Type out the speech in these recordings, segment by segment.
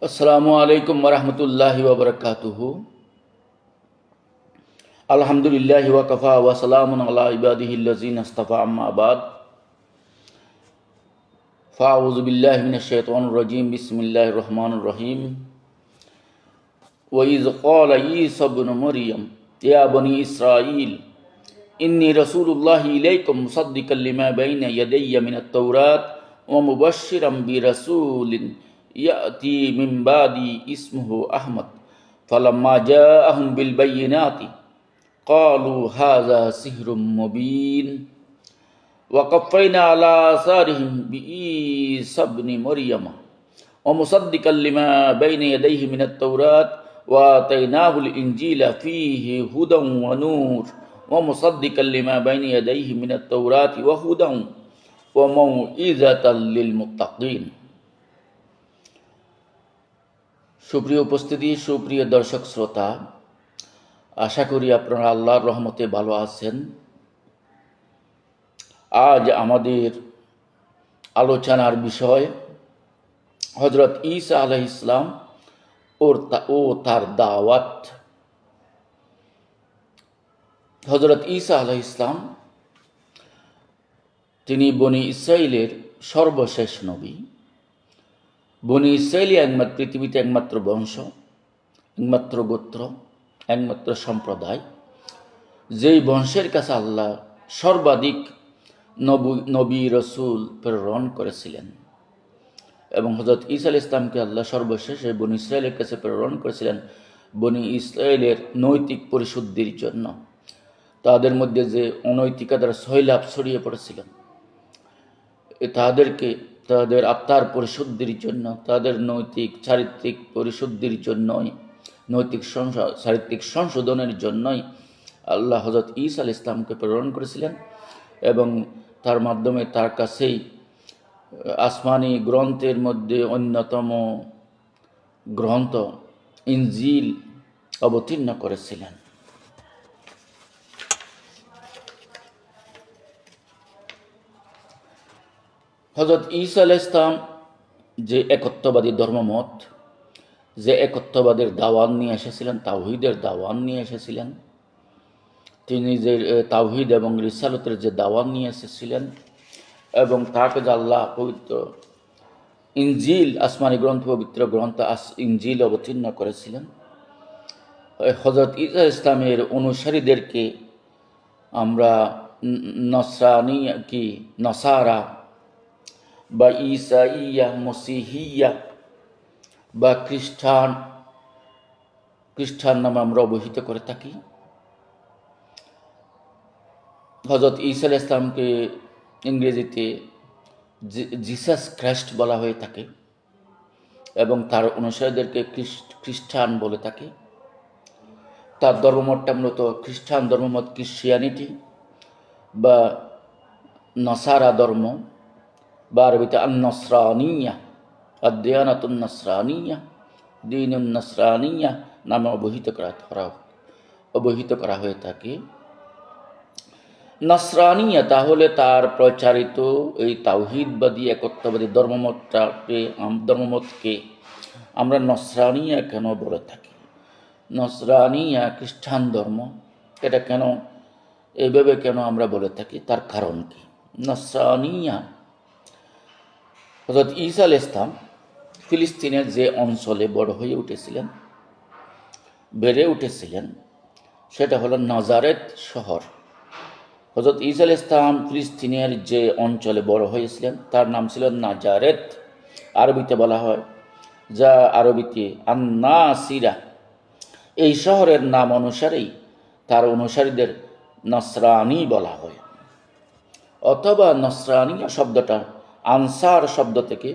আসসালামু আলাইকুম ওরহমতুল্লাহি ওবরাকাতুহু। আলহামদুলিল্লাহি ওয়া কাফা ওয়া সালামুন আলা ইবাদিহিল্লাযিনা ইসতাফা, আম্মা বাদ। ফাউযু বিল্লাহি মিনাশ শাইতানির রাজীম। বিসমিল্লাহির রহমানির রহিম। ওয়া ইয ক্বালা ঈসা ইবনু মারইয়াম ইয়া বনী ইসরাঈল ইন্নী রাসূলুল্লাহি ইলাইকুম মুসাদ্দিকাল লিমা বাইনা ইয়াদাইয়া মিনাত তাওরাত ওয়া মুবাশশিরাম বিরাসূলিন ইয়াতি মিন বাদি ইসমুহু আহমদ ফালাম্মা জাআহুম বিল বায়িনাতি ক্বালু হাযা সিহরুম মুবিন ওয়া কাফাইনা আলা আসারিহিম বিঈসা ইবনি মারইয়াম ওয়া মুসাদ্দিকাল লিমা বাইনা ইয়াদাইহি মিনাত তাওরাত ওয়া আতাইনাহুল ইনজিলা ফীহি হুদান ওয়া নূর ওয়া মুসাদ্দিকাল লিমা বাইনা ইয়াদাইহি মিনাত তাওরাতি ওয়া হুদান ওয়া মাউইযাতাল লিল মুত্তাকিন। সুপ্রিয় উপস্থিতি, সুপ্রিয় দর্শক শ্রোতা, আশা করি আপনারা আল্লাহর রহমতে ভালো আছেন। আজ আমাদের আলোচনার বিষয় হযরত ঈসা আলাইহিস সালাম ও তার দাওয়াত। হযরত ঈসা আলাইহিস সালাম তিনি বনী ইসরাইলের সর্বশেষ নবী। বনী ইসরাইলি পৃথিবীতে একমাত্র বংশ, একমাত্র গোত্র, একমাত্র সম্প্রদায়, যেই বংশের কাছে আল্লাহ সর্বাধিক নবী রসুল প্রেরণ করেছিলেন। এবং হযরত ঈসা আলাইহিস সালামকে আল্লাহ সর্বশেষ এই বনী ইসরাইলের কাছে প্রেরণ করেছিলেন বনী ইসরাইলের নৈতিক পরিশুদ্ধির জন্য। তাদের মধ্যে যে অনৈতিকতার সৈলাভ ছড়িয়ে পড়েছিল, তাদের আত্মার পরিশুদ্ধির জন্য, তাদের নৈতিক চারিত্রিক পরিশুদ্ধির জন্যই, নৈতিক চারিত্রিক সংশোধনের জন্যই আল্লাহ হযরত ঈসা আলাইহিস সালামকে প্রেরণ করেছিলেন। এবং তার মাধ্যমে তার কাছেই আসমানি গ্রন্থের মধ্যে অন্যতম গ্রন্থ ইনজিল অবতীর্ণ করেছিলেন। হযরত ঈসা আলাইহিস সালাম যে একত্ববাদী ধর্মমত, যে একত্ববাদের দাওয়াত নিয়ে এসেছিলেন, তাওহীদের দাওয়াত নিয়ে এসেছিলেন, তিনি যে তাওহীদ এবং রিসালতের যে দাওয়াত নিয়ে এসেছিলেন, এবং তাকে যে আল্লাহ পবিত্র ইনজিল, আসমানি গ্রন্থ, পবিত্র গ্রন্থ ইনজিল অবতীর্ণ করেছিলেন, হযরত ঈসা আলাইহিস সালামের অনুসারীদেরকে আমরা নসারা বা ঈসাইয়া, মসিহিয়া বা খ্রিস্টান নামে আমরা অবহিত করে থাকি। হযরত ঈসা আলাইহিস সালামকে ইংরেজিতে জিসাস ক্রাইস্ট বলা হয়ে থাকে এবং তার অনুসারীদেরকে খ্রিস্টান বলে থাকে। তার ধর্মমতটা মূলত খ্রিস্টান ধর্মমত, ক্রিশ্চিয়ানিটি বা নসারা ধর্ম, বা আরবিতে আন-নসরানিয়া, আদ-দিয়ানাতুন নসরানিয়া, দীনুন নসরানিয়া নামে অবহিত করা হয়ে থাকে। নসরানিয়া তাহলে তার প্রচারিত এই তাওহীদবাদী একত্ববাদী ধর্মমতকে আমরা নসরানিয়া কেন বলে থাকি? নসরানিয়া খ্রিস্টান ধর্ম, এটা কেন এইভাবে কেন আমরা বলে থাকি? তার কারণ কি? নসরানিয়া, হযরত ঈসা আলাইহিস সালাম ফিলিস্তিনের যে অঞ্চলে বেড়ে উঠেছিলেন সেটা হলো নাজারেত শহর। হযরত ঈসা আলাইহিস সালাম ফিলিস্তিনের যে অঞ্চলে বড় হয়েছিলেন তার নাম ছিল নাজারেত। আরবিতে বলা হয়, যা আরবিতে আন-নাসিরা। এই শহরের নাম অনুসারেই তার অনুসারীদের নসরানি বলা হয়। অথবা নসরানিয়া শব্দটা আনসার শব্দ থেকে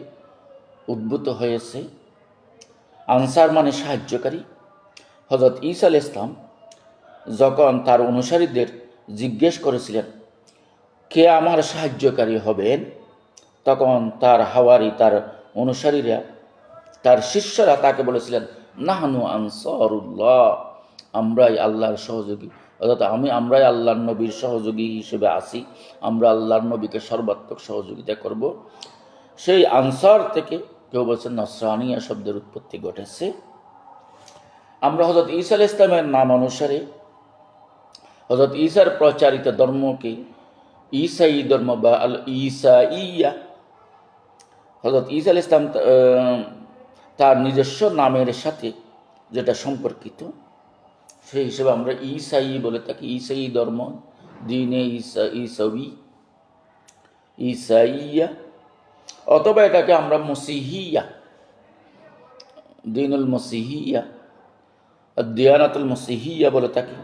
উদ্ভূত হয়েছে। আনসার মানে সাহায্যকারী। হযরত ঈসা আলাইহিস সালাম যখন তার অনুসারীদের জিজ্ঞেস করেছিলেন কে আমার সাহায্যকারী হবেন, তখন তার অনুসারীরা, তার শিষ্যরা তাকে বলেছিলেন, নাহনু আনসারুল্লাহ, আমরাই আল্লাহর সহযোগী, অর্থাৎ আমরাই আল্লাহর নবীর সহযোগী হিসেবে আছি, আমরা আল্লাহর নবীকে সর্বাত্মক সহযোগিতা করব। সেই আনসার থেকে কেউ বলছেন নসরানিয়া শব্দের উৎপত্তি ঘটেছে। আমরা হযরত ঈসা আলাইহিস সালামের নাম অনুসারে হযরত ঈসার প্রচারিত ধর্মকে ঈসাই ধর্ম বা আল ঈসাইয়া, হযরত ঈসা আলাইহিস সালাম তার নিজস্ব নামের সাথে যেটা সম্পর্কিত, সেই হিসেবে আমরা ঈসাই বলে থাকি। ঈসাই ধর্ম, দিনে ঈসা, ঈসাবি, ঈসাইয়া, অথবা এটাকে আমরা মসিহিয়া, দিনুল মসিহিয়া, দিয়ানাতুল মসিহিয়া বলে থাকি।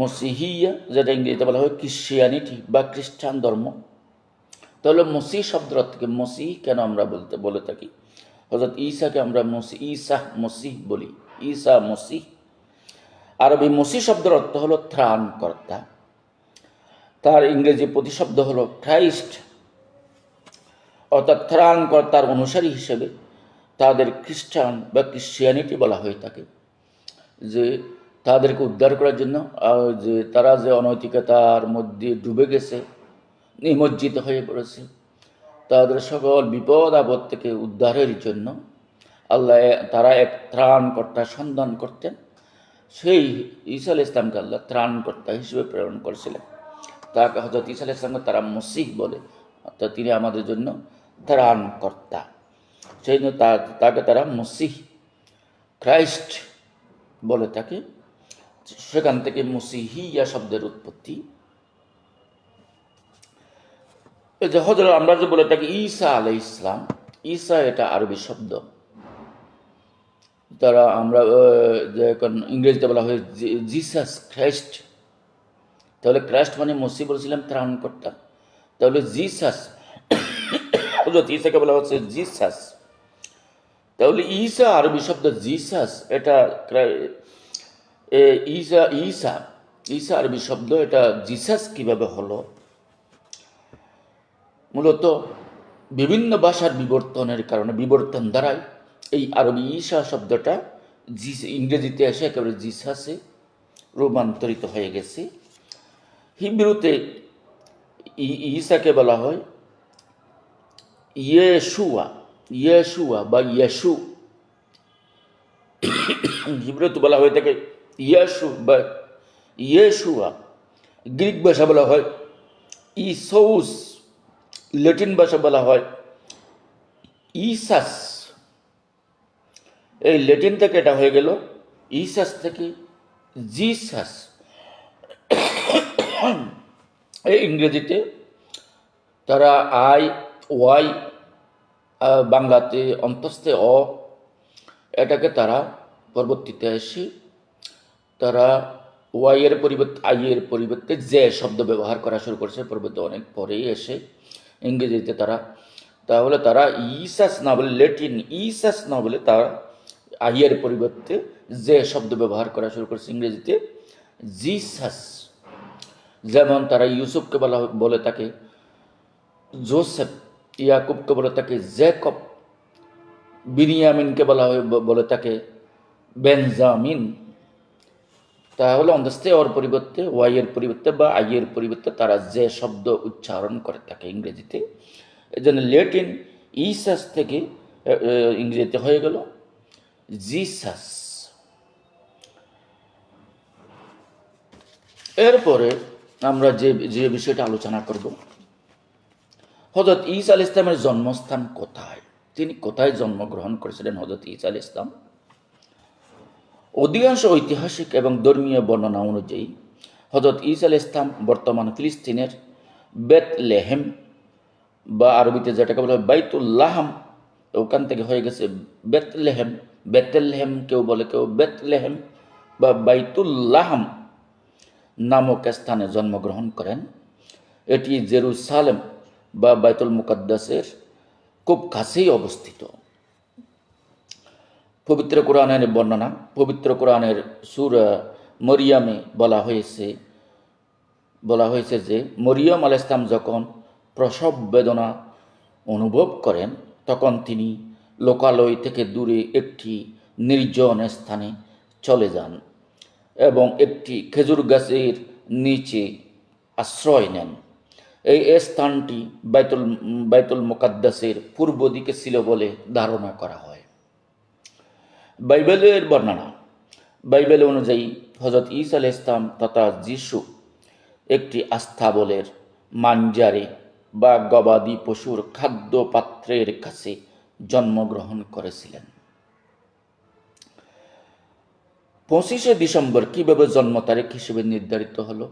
মসিহিয়া যেটা ইংরেজিতে বলা হয় ক্রিশ্চিয়ানিটি বা খ্রিস্টান ধর্ম। তাহলে মসিহ শব্দের অর্থ থেকে মসিহ কেন আমরা বলে থাকি? হযরত ঈসাকে আমরা ঈসা মসিহ বলি, ঈসা মসিহ। আরবি মসিহ শব্দের অর্থ হলো ত্রাণকর্তা। তার ইংরেজি প্রতিশব্দ হলো খ্রাইস্ট, অর্থাৎ ত্রাণকর্তার অনুসারী হিসেবে তাদের খ্রিস্টান বা ক্রিশ্চিয়ানিটি বলা হয়ে থাকে। যে তাদেরকে উদ্ধার করার জন্য, যে তারা যে অনৈতিকতার মধ্যে ডুবে গেছে, নিমজ্জিত হয়ে পড়েছে, তাদের সকল বিপদ আপদ থেকে উদ্ধারের জন্য আল্লাহ তারা এক ত্রাণকর্তা সন্ধান করতেন। সেই ঈসা আলাইহিস সালামকে আল্লাহ ত্রাণকর্তা হিসেবে প্রেরণ করেছিলেন। তাকে হযরত ঈসা আলাইহিস সালামকে তারা মসিহ বলে, অর্থাৎ তিনি আমাদের জন্য ত্রাণকর্তা। সেই জন্য তাকে তারা মসিহ, খ্রাইস্ট বলে থাকে। সেখান থেকে মসিহিয়া শব্দের উৎপত্তি। যে হযরত আমরা যে বলে থাকি ঈসা আলাইহিস সালাম, ঈসা এটা আরবি শব্দ। তারা আমরা যে এখন ইংরেজিতে বলা হয় জিসাস, খ্রাইস্ট। তাহলে খ্রাইস্ট মানে মসিহ বলেছিলাম ত্রাণকর্তা। তাহলে জিসাস, হযরত ঈসাকে বলা হচ্ছে জিসাস। তাহলে ঈসা আরবি শব্দ জিসাস, এটা ঈসা ঈসা ঈসা আরবি শব্দ, এটা জিসাস কিভাবে হলো? মূলত বিভিন্ন ভাষার বিবর্তনের কারণে, বিবর্তন দ্বারাই এই আরবি ঈসা শব্দটা ইংরেজিতে এসে একেবারে জিসাসে রূপান্তরিত হয়ে গেছে। হিব্রুতে ঈসাকে বলা হয় ইয়েশুয়া, ইয়েশুয়া বা ইয়েশু। হিব্রুতে বলা হয়ে থাকে ইয়েশু বা ইয়েশুয়া। গ্রিক ভাষা বলা হয় ইসৌস, ল্যাটিন ভাষা বলা হয় ইসাস। এই ল্যাটিন থেকে এটা হয়ে গেল ইসাস থেকে জিসাস। এই ইংরেজিতে তারা আই ওয়াই, বাংলাতে অন্তস্থে অ, এটাকে তারা পরবর্তীতে এসে তারা ওয়াই এর পরিবর্তে আই এর পরিবর্তে যে শব্দ ব্যবহার করা শুরু করেছে পরবর্তী অনেক পরেই এসে ইংরেজিতে তারা, তাহলে তারা ইসাস না বলে, ল্যাটিন ইসাস না বলে তারা আই এর পরিবর্তে যে শব্দ ব্যবহার করা শুরু করেছে ইংরেজিতে জিসাস। যেমন তারা ইউসুফকে বলে থাকে জোসেফ, ইয়াকুবকে বলে থাকে জ্যাকব, বিনিয়ামিনকে বলে থাকে বেনজামিন। তাহলে অন্তস্থে ওর পরিবর্তে ওয়াই এর পরিবর্তে বা আই এর পরিবর্তে তারা যে শব্দ উচ্চারণ করে থাকে ইংরেজিতে। এই জন্য ল্যাটিন ইসাস থেকে ইংরেজিতে হয়ে গেল জিসাস। এরপরে আমরা যে বিষয়টা আলোচনা করব, হযরত ঈসা আলাইহিস সালামের জন্মস্থান কোথায়, তিনি কোথায় জন্মগ্রহণ করেছিলেন হযরত ঈসা আলাইহিস সালাম। অধিকাংশ ঐতিহাসিক এবং ধর্মীয় বর্ণনা অনুযায়ী হযরত ঈসা আলাইহিস সালাম বর্তমান ফিলিস্তিনের বেথলেহেম বা আরবিতে যেটাকে বলা হয় বাইতুল লাহাম, ওখান থেকে হয়ে গেছে বেথলেহেম। বেথলেহেম কেউ বলে, কেউ বেথলেহেম বা বাইতুল লাহাম নামক স্থানে জন্মগ্রহণ করেন। এটি জেরুসালেম বা বাইতুল মুকাদ্দাসের খুব কাছেই অবস্থিত। পবিত্র কোরআনের বর্ণনা, পবিত্র কোরআনের সূরা মরিয়ামে বলা হয়েছে যে মরিয়ম আলাইহিস সালাম যখন প্রসব বেদনা অনুভব করেন তখন তিনি লোকালয় থেকে দূরে একটি নির্জন স্থানে চলে যান এবং একটি খেজুর গাছের নিচে আশ্রয় নেন। এই স্থানটি বাইতুল মুকাদ্দাসের পূর্ব দিকে ছিল বলে ধারণা করা হয়। বাইবেলের বর্ণনা, বাইবেল অনুযায়ী হযরত ঈসা আলাইহিস সালাম তথা যিশু একটি আস্তাবলের মাঞ্জারে বা গবাদি পশুর খাদ্য পাত্রের কাছে জন্মগ্রহণ করেছিলেন। 25শে ডিসেম্বর কিভাবে জন্ম তারিখ হিসেবে নির্ধারিত হলো?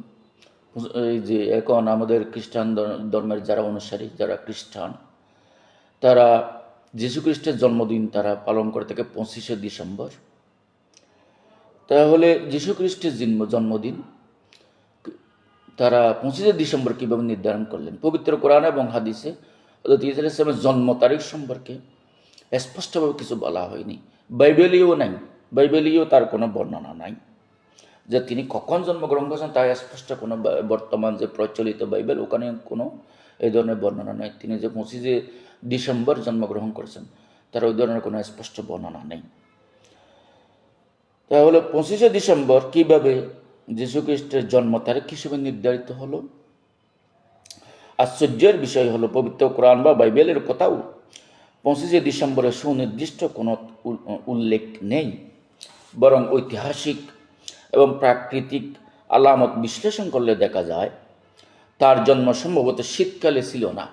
এই যে এখন আমাদের খ্রিস্টান ধর্মের যারা অনুসারী, যারা খ্রিস্টান, তারা যীশু খ্রিস্টের জন্মদিন তারা পালন করে থাকে 25শে ডিসেম্বর। তাহলে যীশু খ্রিস্টের জন্মদিন তারা 25শে ডিসেম্বর কীভাবে নির্ধারণ করলেন? পবিত্র কোরআন এবং হাদিসে হযরত ঈসা আলাইহিস সালামের জন্ম তারিখ সম্পর্কে স্পষ্টভাবে কিছু বলা হয়নি। বাইবেলীয় নাই, বাইবেলীয় তার কোনো বর্ণনা নাই যে তিনি কখন জন্মগ্রহণ করেছেন, তাই স্পষ্ট কোনো বর্তমান যে প্রচলিত বাইবেল ওখানে কোনো এই ধরনের বর্ণনা নেই। তিনি যে 25শে ডিসেম্বর জন্মগ্রহণ করেছেন তার ওই ধরনের কোনো স্পষ্ট বর্ণনা নেই। তাহলে 25শে ডিসেম্বর কিভাবে যীশু খ্রিস্টের জন্ম তারিখ হিসেবে নির্ধারিত হলো? আশ্চর্যের বিষয় হলো পবিত্র কোরআন বা বাইবেলের কোথাও 25শে ডিসেম্বরের সুনির্দিষ্ট কোনো উল্লেখ নেই, বরং ঐতিহাসিক এবং প্রাকৃতিক আলামত বিশ্লেষণ করলে দেখা যায় তার জন্ম সম্ভবত শীতকালে ছিল না।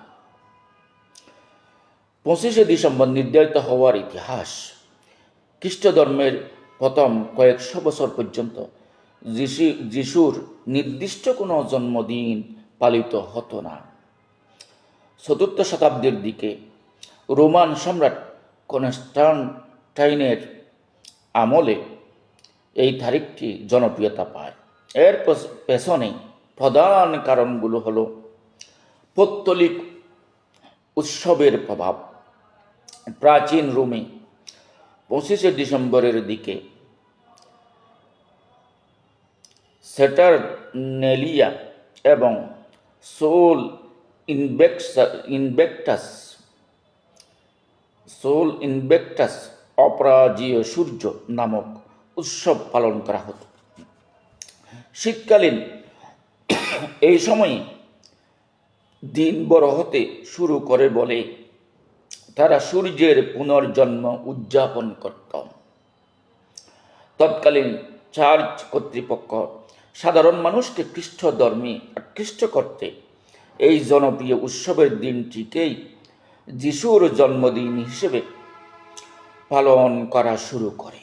25শে ডিসেম্বর নির্ধারিত হওয়ার ইতিহাস, খ্রিস্ট ধর্মের প্রথম কয়েকশো বছর পর্যন্ত যিশুর নির্দিষ্ট কোনো জন্মদিন পালিত হতো না। 4th শতাব্দীর দিকে রোমান সম্রাট কনস্টান্টাইনের আমলে এই তারিখটি জনপ্রিয়তা পায়। এর পেছনে প্রধান কারণগুলো হলো পৌত্তলিক উৎসবের প্রভাব। প্রাচীন রোমে 25শে ডিসেম্বরের দিকে স্যাটারনেলিয়া এবং সোল ইনভেক্টাস অপরাজীয় সূর্য নামক উৎসব পালন করা হতো। শীতকালীন এই সময়ে দিন বড় হতে শুরু করে বলে তারা সূর্যের পুনর্জন্ম উদযাপন করত। তৎকালীন চার্চ কর্তৃপক্ষ সাধারণ মানুষকে খ্রিস্ট ধর্মে আকৃষ্ট করতে এই জনপ্রিয় উৎসবের দিনটিকেই যিশুর জন্মদিন হিসেবে পালন করা শুরু করে।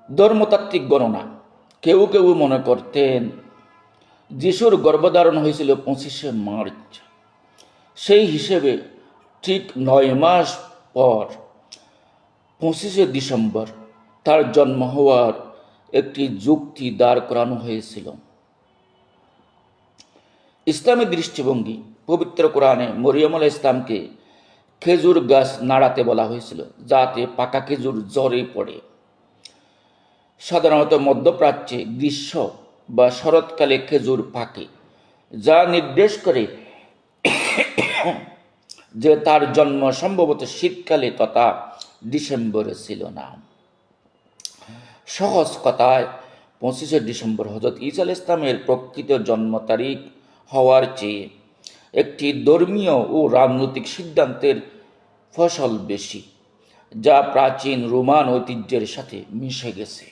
ধর্মতাত্ত্বিক গণনা, কেউ কেউ মনে করতেন যিশুর গর্ভধারণ হয়েছিল 25শে মার্চ। সেই হিসেবে ঠিক 9 মাস পর 25শে ডিসেম্বর তার জন্ম হওয়ার একটি যুক্তি দাঁড় করানো হয়েছিল। ইসলামী দৃষ্টিভঙ্গি, পবিত্র কোরআনে মরিয়ম আলাইহিস সালামকে খেজুর গাছ নাড়াতে বলা হয়েছিল যাতে পাকা খেজুর ঝরে পড়ে। সাধারণত মধ্যপ্রাচ্যে গ্রীষ্ম বা শরৎকালে খেজুর পাকে, যা নির্দেশ করে যে তার জন্ম সম্ভবত শীতকালে তথা ডিসেম্বরে ছিল না। সহজ কথায় 25শে ডিসেম্বর হযরত ঈসা আলাইহিস সালামের প্রকৃত জন্ম তারিখ হওয়ার চেয়ে একটি ধর্মীয় ও রাজনৈতিক সিদ্ধান্তের ফসল বেশি, যা প্রাচীন রোমান ঐতিহ্যের সাথে মিশে গেছে।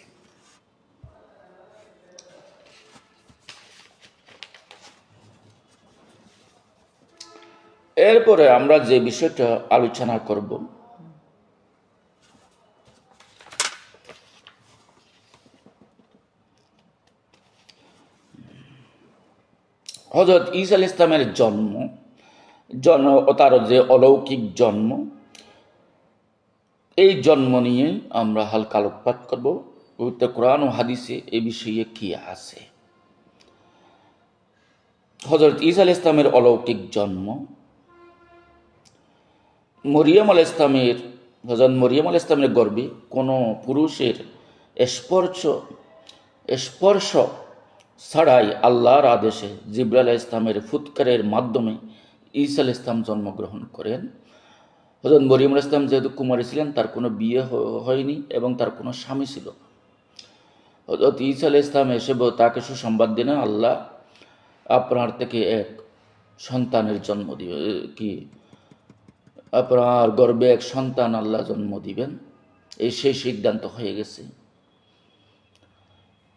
এরপরে আমরা যে বিষয়টা আলোচনা করব হযরত ঈসা আলাইহিস সালামের জন্ম ও তার যে অলৌকিক জন্ম, এই জন্ম নিয়ে আমরা হালকা আলোকপাত করব। পবিত্র কোরআন ও হাদিসে এই বিষয়ে কি আছে। হযরত ঈসা আলাইহিস সালামের অলৌকিক জন্ম। হযরত মরিয়ম আলাইহিস সালামের গর্ভে কোনো পুরুষের স্পর্শ ছাড়াই আল্লাহর আদেশে জিবরাইল আলাইহিস সালামের ফুৎকারের মাধ্যমে ঈসা আলাইহিস সালাম জন্মগ্রহণ করেন। হযরত মরিয়ম আলাইহিস সালাম যেহেতু কুমারী ছিলেন, তার কোনো বিয়ে হয়নি এবং তার কোনো স্বামী ছিল। হযরত ঈসা আলাইহিস সালাম এসে তাকে সুসংবাদ দিলেন, আল্লাহ আপনার থেকে এক সন্তানের জন্ম দিবে, কি আপনার গর্ভে এক সন্তান আল্লাহ জন্ম দিবেন, এই সেই সিদ্ধান্ত হয়ে গেছে।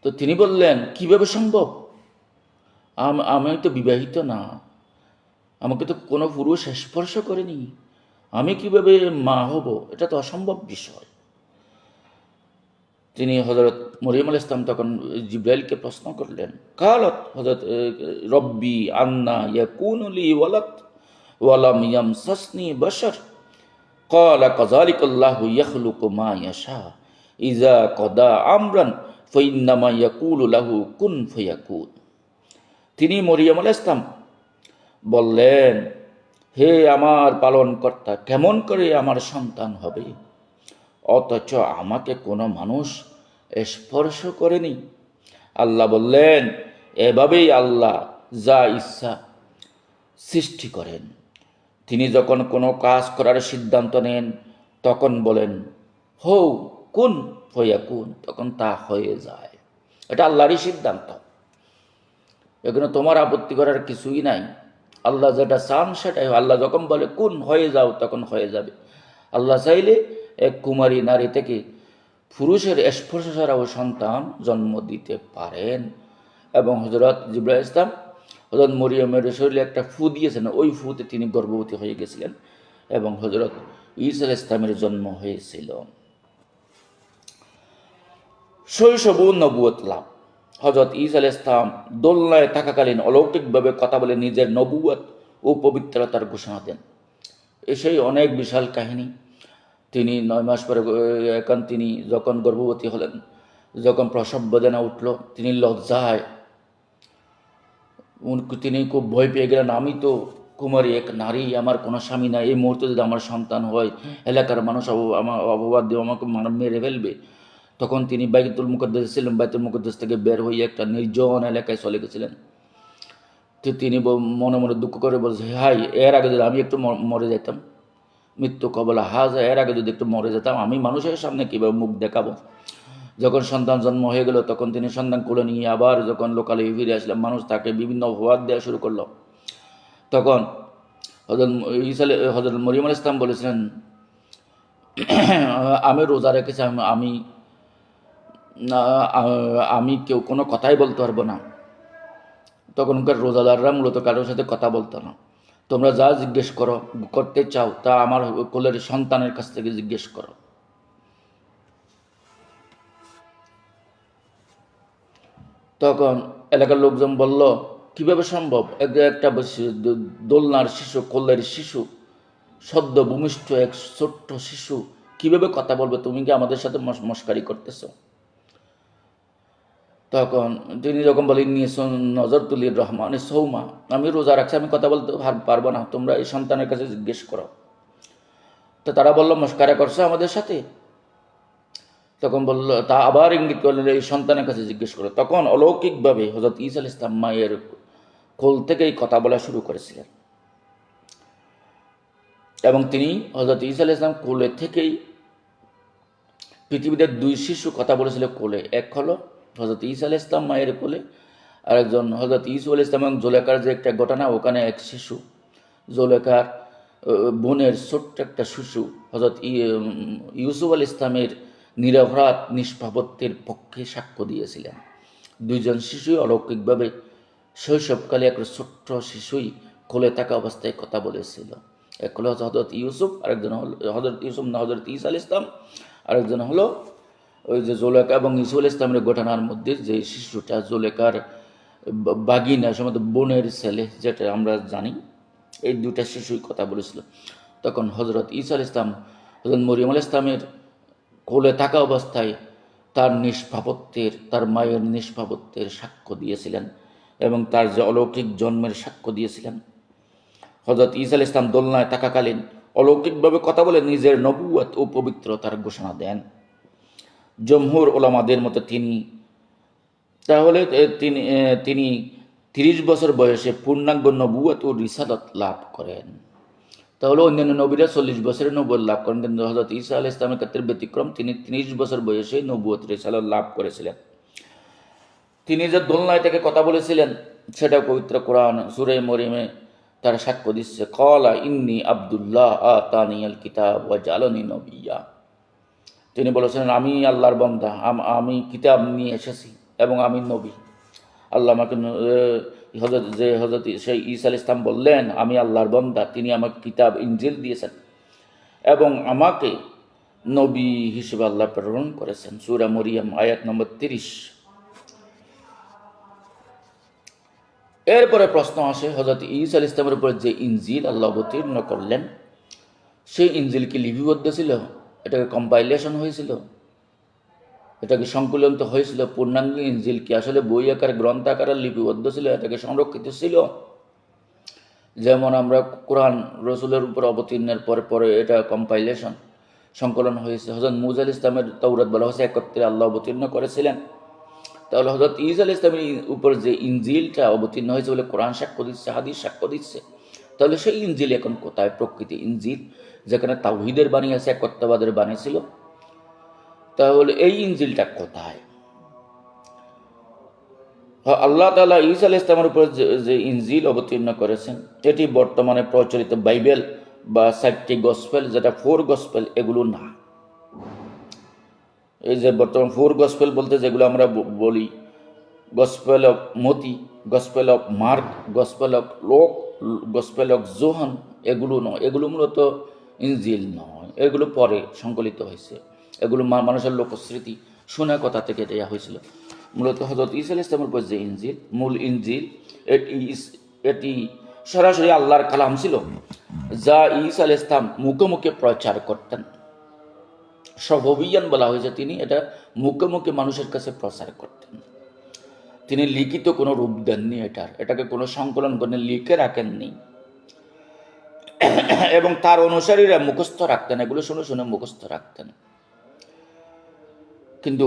তো তিনি বললেন, কিভাবে সম্ভব? আমি তো বিবাহিত না, আমাকে তো কোনো পুরুষ স্পর্শ করেনি, আমি কিভাবে মা হব? এটা তো অসম্ভব বিষয়। তিনি হযরত মরিয়ম আলাইহিস সালাম তখন জিবরাইলকে প্রশ্ন করলেন, কালত হযরত রব্বি আন্না ইয়াকুনু লি ওয়ালাদ ওয়ালাম ইয়ামসাসনি বাশার ক্বালা কাযালিকাল্লাহু ইয়াখলুকু মা ইয়াশা ইযা কদা আমরান ফাইন্নামা ইয়াকুলু লাহু কুন ফায়াকুন। তিনি মরিয়ম আলাইহিস সালাম বললেন, হে আমার পালনকর্তা, কেমন করে আমার সন্তান হবে, অথচ আমাকে কোনো মানুষ স্পর্শ করেনি? আল্লাহ বললেন, এভাবেই আল্লাহ যা ইচ্ছা সৃষ্টি করেন। তিনি যখন কোনো কাজ করার সিদ্ধান্ত নেন তখন বলেন হৌ কুন ফয়াকুন, তখন তা হয়ে যায়। এটা আল্লাহরই সিদ্ধান্ত, এখানে তোমার আপত্তি করার কিছুই নাই। আল্লাহ যেটা চান সেটাই, আল্লাহ যখন বলে কুন হয়ে যাও তখন হয়ে যাবে। আল্লাহ চাইলে এক কুমারী নারী থেকে পুরুষের স্পর্শ ছাড়াও সন্তান জন্ম দিতে পারেন। এবং হযরত জিবরাইল ইসলাম হযরত মরিয়মের শরীরে একটা ফু দিয়েছেন, ওই ফুতে তিনি গর্ভবতী হয়ে গেছিলেন এবং হযরত ঈসা আলাইহিস সালামের জন্ম হয়েছিল। শৈশব ও নবুয়ত লাভ। হযরত ঈসা আলাইহিস সালাম দোলনায় থাকাকালীন অলৌকিকভাবে কথা বলে নিজের নবুয়ত ও পবিত্রতার ঘোষণা দেন। সেই অনেক বিশাল কাহিনী। তিনি 9 মাস পরে এখন তিনি যখন গর্ভবতী হলেন, যখন প্রসব বেদনা উঠল, তিনি লজ্জায় তিনি খুব ভয় পেয়ে গেলেন, আমি তো কুমারী এক নারী, আমার কোনো স্বামী নাই, এই মুহূর্তে যদি আমার সন্তান হয় এলাকার মানুষ আমার অপবাদ দিয়ে আমাকে মেরে ফেলবে। তখন তিনি বাইতুল মুকদ্দাসে ছিলেন, বাইতুল মুকদ্দাস থেকে বের হয়ে একটা নির্জন এলাকায় চলে গেছিলেন। তো তিনি মনে মনে দুঃখ করে বলছে, হাই, এর আগে যদি আমি একটু মরে যেতাম, মৃত্যু কবলা হাজা, এর আগে যদি একটু মরে যেতাম, আমি মানুষের সামনে কীভাবে মুখ দেখাবো। যখন সন্তান জন্ম হয়ে গেল তখন তিনি সন্তান কোলে নিয়ে আবার যখন লোকালে ফিরে আসলাম, মানুষ তাকে বিভিন্ন অপবাদ দেওয়া শুরু করলো। তখন হযরত মরিয়ম আলাইহিস সালাম বলেছিলেন, আমি রোজা রেখেছি, আমি কেউ কোনো কথাই বলতে পারবো না। তখনকার রোজাদাররা মূলত কারোর সাথে কথা বলতো না। তোমরা যা জিজ্ঞেস করতে চাও তা আমার কোলের সন্তানের কাছ থেকে জিজ্ঞেস করো। তখন এলাকার লোকজন বলল, কিভাবে সম্ভব, একটা দোলনার শিশু, কোলের শিশু, সদ্য ভূমিষ্ঠ এক ছোট্ট শিশু কিভাবে কথা বলবে? তুমি কি আমাদের সাথে মস্কারি করতেছ? তখন তিনি যখন বলেন, নজর তুলির রহমান সৌমা, আমি রোজা রাখছি, আমি কথা বলতে পারবো না, তোমরা এই সন্তানের কাছে জিজ্ঞেস করো। তো তারা বলল, মস্কারা করছো আমাদের সাথে? তখন বলল, তা আবার ইঙ্গিত করলেন, এই সন্তানের কাছে জিজ্ঞেস করো। তখন অলৌকিকভাবে হযরত ঈসা আলাইহিস সালাম মায়ের কোল থেকেই কথা বলা শুরু করেছিলেন এবং তিনি হযরত ঈসা আলাইহিস সালাম কোলে থেকেই পৃথিবীতে 2 শিশু কথা বলেছিল কোলে। এক হলো হযরত ঈসা আলাইহিস সালাম মায়ের কোলে, আরেকজন হযরত ইউসুফ আলাইহিস সালাম এবং জুলেখার যে একটা ঘটনা, ওখানে এক শিশু, জুলেখার বোনের ছোট্ট একটা শিশু হযরত ইউসুফ আলাইহিস সালামের নিরপরাধ নিষ্পাপত্বের পক্ষে সাক্ষ্য দিয়েছিলেন। 2 জন শিশুই অলৌকিকভাবে শৈশবকালে এক ছোট্ট শিশুই কোলে থাকা অবস্থায় কথা বলেছিল। এক হলো হযরত ইউসুফ, আরেকজন হল হযরত ইউসুফ না হযরত ঈসা আলাইহিস সালাম, আরেকজন হলো ওই যে জুলেখা এবং ইউসুফ আলাইহিস সালামের ঘটনার মধ্যে যে শিশুটা, জুলেখার বাগিনা সমত বোনের ছেলে, যেটা আমরা জানি, এই 2টা শিশুই কথা বলেছিল। তখন হযরত ঈসা আলাইহিস সালাম হযরত মরিয়ম আলাইহিস সালামের কোলে থাকা অবস্থায় তার নিষ্পাপত্বের, তার মায়ের নিষ্পাপত্বের সাক্ষ্য দিয়েছিলেন এবং তার যে অলৌকিক জন্মের সাক্ষ্য দিয়েছিলেন। হযরত ঈসা আলাইহিস সালাম দোলনায় থাকাকালীন অলৌকিকভাবে কথা বলে নিজের নবুয়ত ও পবিত্রতার ঘোষণা দেন। জমহুর ওলামাদের মতো তিনি 30 বছর বয়সে পূর্ণাঙ্গ নবুয়ত ও রিসালাত লাভ করেন। তাহলে অন্যান্য নবীরা 40 বছরে নবুয়ত লাভ করেন, কিন্তু হযরত ঈসা আলাইহিস সালামের ক্ষেত্রে ব্যতিক্রম, তিনি 30 বছর বয়সে নবুয়ত রিসালাত লাভ করেছিলেন। তিনি যে দোলনায় থেকে কথা বলেছিলেন সেটা পবিত্র কোরআন সূরা মরিয়মে তারা সাক্ষ্য দিচ্ছে, ক্বালা ইন্নী আব্দুল্লাহ আতানিয়াল কিতাব ওয়া জাআলানি নবিয়্যা। তিনি বলেছিলেন, আমি আল্লাহর বান্দা, আমি কিতাব নিয়ে এসেছি এবং আমি নবী। আল্লাহ আমাকে হযরত সেই ঈসা আলাইহিস সালাম বললেন, আমি আল্লাহর বান্দা, তিনি আমাকে কিতাব ইনজিল দিয়েছেন এবং আমাকে নবী হিসেবে আল্লাহ প্রেরণ করেছেন। সূরা মরিয়ম আয়াত নম্বর 30। এরপরে প্রশ্ন আসে, হযরত ঈসা আলাইহিস সালামের উপর যে ইনজিল আল্লাহ অবতীর্ণ করলেন, সেই ইনজিল কি লিপিবদ্ধ ছিল? এটাকে কম্পাইলেশন হয়েছিল? এটাকে সংকলন হয়েছিল? পূর্ণাঙ্গ ইনজিল কি আসলে বই আকার গ্রন্থ আকারে লিপিবদ্ধ ছিল? এটাকে সংরক্ষিত ছিল? যেমন আমরা কোরআন রসুলের উপর অবতীর্ণের পরে পরে এটা কম্পাইলেশন সংকলন হয়েছে। হযরত মুসা আলাইহিস সালামের তাওরাত বলা হয়েছে একত্রে আল্লাহ অবতীর্ণ করেছিলেন। তাহলে হযরত ঈসা আলাইহিস সালামের উপর যে ইনজিলটা অবতীর্ণ হয়েছে বলে কোরআন সাক্ষ্য দিচ্ছে, হাদিস সাক্ষ্য দিচ্ছে, তাহলে সেই ইনজিল এখন কোথায়? প্রকৃতি ইনজিল যেখানে তাওহীদের বাণী আছে, একত্ববাদের বাণী ছিল, তাহলে এই ইনজিলটা কোথায়? আল্লাহ তাআলা ঈসা আলাইহিস সালামের উপর যে ইনজিল অবতীর্ণ করেছেন, এটি বর্তমানে প্রচলিত বাইবেল বা 7টি গসপেল, যেটা 4 গসপেল, এগুলো না। এই যে বর্তমান 4 গসপেল বলতে যেগুলো আমরা বলি, gospel of Moti, gospel of mark, gospel of লোক, গসপেল অফ জোহান, এগুলো নয়। এগুলো মূলত ইনজিল নয়, এগুলো পরে সংকলিত হয়েছে। এগুলো মানুষের লোকস্মৃতি শোনা কথা থেকে দেওয়া হয়েছিল। মূলত হযরত ঈসা আলাইহিস সালামের উপর যে ইনজিল, মূল ইনজিল, এটি সরাসরি আল্লাহর কালাম ছিল, যা ঈসা আলাইহিস সালাম মুখে মুখে প্রচার করতেন। সববিয়ান বলা হয়েছে, তিনি এটা মুখে মুখে মানুষের কাছে প্রচার করতেন। তিনি লিখিত কোনো রূপ দেননি, এটাকে কোনো সংকলন করে লিখে রাখেননি, এবং তার অনুসারীরা মুখস্থ রাখতেন, এগুলো শুনে শুনে মুখস্থ রাখতেন। কিন্তু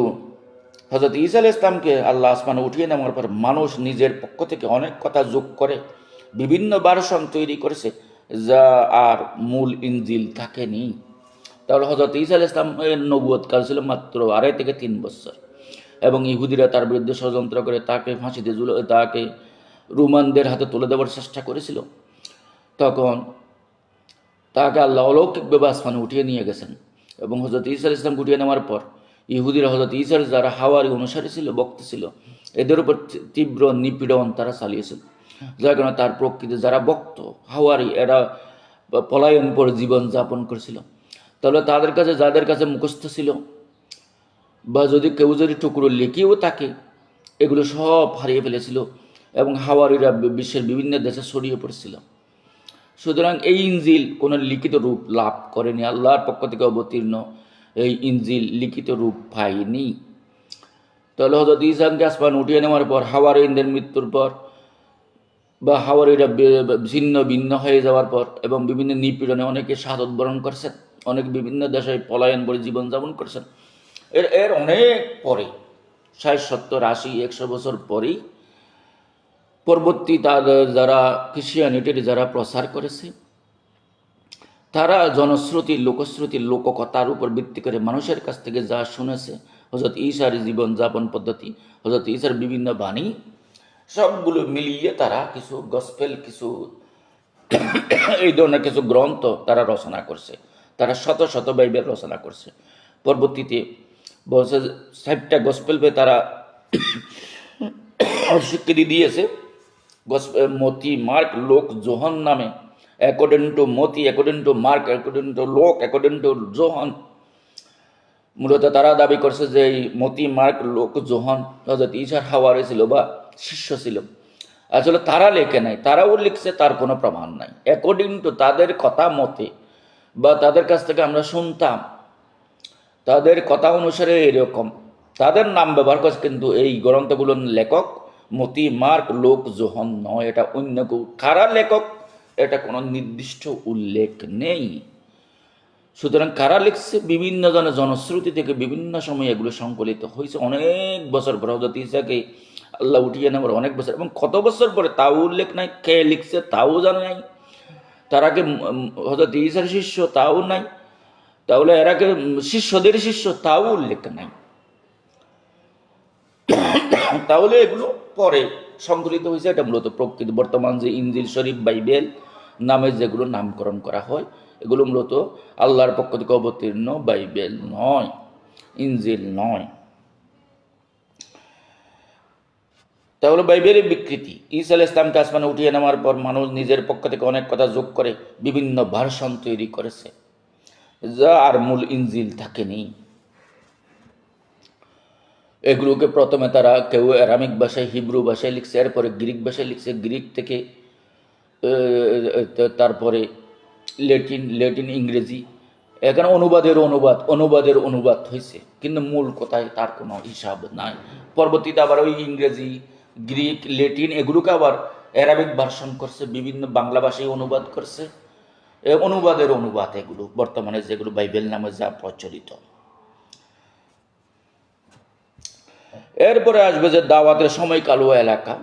হযরত ঈসা আলাইহিস সালামকে আল্লাহ আসমানে উঠিয়ে নেওয়ার পর মানুষ নিজের পক্ষ থেকে অনেক কথা যোগ করে বিভিন্ন ভার্সন তৈরি করেছে, যা আর মূল ইনজিল থাকেনি। তাহলে হযরত ঈসা আলাইহিস সালামের নবুয়ত কাল ছিল মাত্র 2.5 থেকে 3 বছর, এবং ইহুদিরা তার বিরুদ্ধে ষড়যন্ত্র করে তাকে ফাঁসিতে তাকে রোমানদের হাতে তুলে দেওয়ার চেষ্টা করেছিল। তখন তাকে আল্লাহ অলৌকিকভাবে আসমানে উঠিয়ে নিয়ে গেছেন, এবং হযরত ঈসা আলাইহিস সালামকে উঠিয়ে নেওয়ার পর ইহুদিরা হযরত ঈসার যারা হাওয়ারি অনুসারী ছিল, ভক্ত ছিল, এদের উপর তীব্র নিপীড়ন তারা চালিয়েছিল, যার কারণে তার প্রকৃতি যারা ভক্ত হাওয়ারি, এরা পলায়ন করে জীবন যাপন করেছিল। তাহলে তাদের কাছে, যাদের কাছে মুখস্থ ছিল, বা যদি কেউ যদি টুকরো লিখিয়েও থাকে, এগুলো সব হারিয়ে ফেলেছিল, এবং হাওয়ারিরা বিশ্বের বিভিন্ন দেশে ছড়িয়ে পড়েছিল। সুতরাং এই ইনজিল কোনো লিখিত রূপ লাভ করেনি, আল্লাহর পক্ষ থেকে অবতীর্ণ এই ইনজিল লিখিত রূপ পায়নি। তাহলে হযরত ঈসাকে আসমান উঠিয়ে নেওয়ার পর, হাওয়ারিদের মৃত্যুর পর, বা হাওয়ারিরা ছিন্ন ভিন্ন হয়ে যাওয়ার পর, এবং বিভিন্ন নিপীড়নে অনেকে শাহাদাত বরণ করছেন, অনেক বিভিন্ন দেশে পলায়ন করে জীবনযাপন করছেন। এর অনেক পরে, 60, 70, 80, 100 বছর পরেই পরবর্তী তাদের যারা খ্রিস্টিয়ানিটির যারা প্রচার করেছে, তারা জনশ্রুতি, লোকশ্রুতি, লোককথার উপর ভিত্তি করে মানুষের কাছ থেকে যা শুনেছে, হযরত ঈসার জীবনযাপন পদ্ধতি, হযরত ঈসার বিভিন্ন বাণী, সবগুলো মিলিয়ে তারা কিছু গসপেল, কিছু এই ধরনের কিছু গ্রন্থ তারা রচনা করছে। তারা শত শত বাইবেল রচনা করছে। পরবর্তীতে বলছে 60টা গসপেল পেয়ে তারা স্বীকৃতি দিয়েছে। মতি, মার্ক, লোক, জোহান নামে, according to Moti, according to mark, according to লোক, অ্যাকর্ডিং টু জোহান। মূলত তারা দাবি করছে যে এই মতি, মার্ক, লোক, জোহান হযরত ঈসার হাওয়ারি ছিল বা শিষ্য ছিল। আসলে তারা লেখে নাই, তারাও লিখছে, তার কোনো প্রমাণ নাই। অ্যাকর্ডিং টু তাদের কথা মতে, বা তাদের কাছ থেকে আমরা শুনতাম, তাদের কথা অনুসারে এরকম তাদের নাম ব্যবহার করছে, কিন্তু এই গ্রন্থগুলোর লেখক মতি, মার্ক, লোক, জোহান নয়, এটা অন্য কেউ। কারা লেখক এটা কোনো নির্দিষ্ট উল্লেখ নেই। সুতরাং কারা লিখছে, বিভিন্ন জনের জনশ্রুতি থেকে বিভিন্ন সময় এগুলো সংকলিত হয়েছে। অনেক বছর পর হযরত ঈসাকে আল্লাহ উঠিয়ে নেওয়ার অনেক বছর, এবং কত বছর পরে তাও উল্লেখ নাই, কে লিখছে তাও জানা নাই, তারা কে হযরত ঈসার শিষ্য তাও নাই, তাহলে এরাকে শিষ্যদের শিষ্য তাও উল্লেখ নাই। তাহলে এগুলো পরে সংকলিত হয়েছে। এটা মূলত প্রকৃত বর্তমান যে ইনজিল শরীফ বাইবেল নামে যেগুলো নামকরণ করা হয়, এগুলো মূলত আল্লাহর পক্ষ থেকে অবতীর্ণ বাইবেল নয়, ইনজিল নয়। তাহলে বাইবেলের বিকৃতি। ঈসা আলাইহিস সালামকে আসমানে উঠিয়ে নেওয়ার পর মানুষ নিজের পক্ষ থেকে অনেক কথা যোগ করে বিভিন্ন ভার্সন তৈরি করেছে, যা আর মূল ইনজিল থাকেনি। এগুলোকে প্রথমে তারা কেউ অ্যারামিক ভাষায়, হিব্রু ভাষায় লিখছে, এরপরে গ্রিক ভাষায় লিখছে, গ্রিক থেকে তারপরে লেটিন ইংরেজি, এখানে অনুবাদের অনুবাদ হয়েছে, কিন্তু মূল কথায় তার কোনো হিসাব নাই। পরবর্তীতে আবার ওই ইংরেজি, গ্রিক, লেটিন এগুলোকে আবার অ্যারাবিক ভার্সন করছে, বিভিন্ন বাংলা ভাষায় অনুবাদ করছে। অনুবাদের অনুবাদ এগুলো বর্তমানে যেগুলো বাইবেল নামে যা প্রচলিত। এরপরে আসবে যে দাওয়াতের সময়কাল ও এলাকা।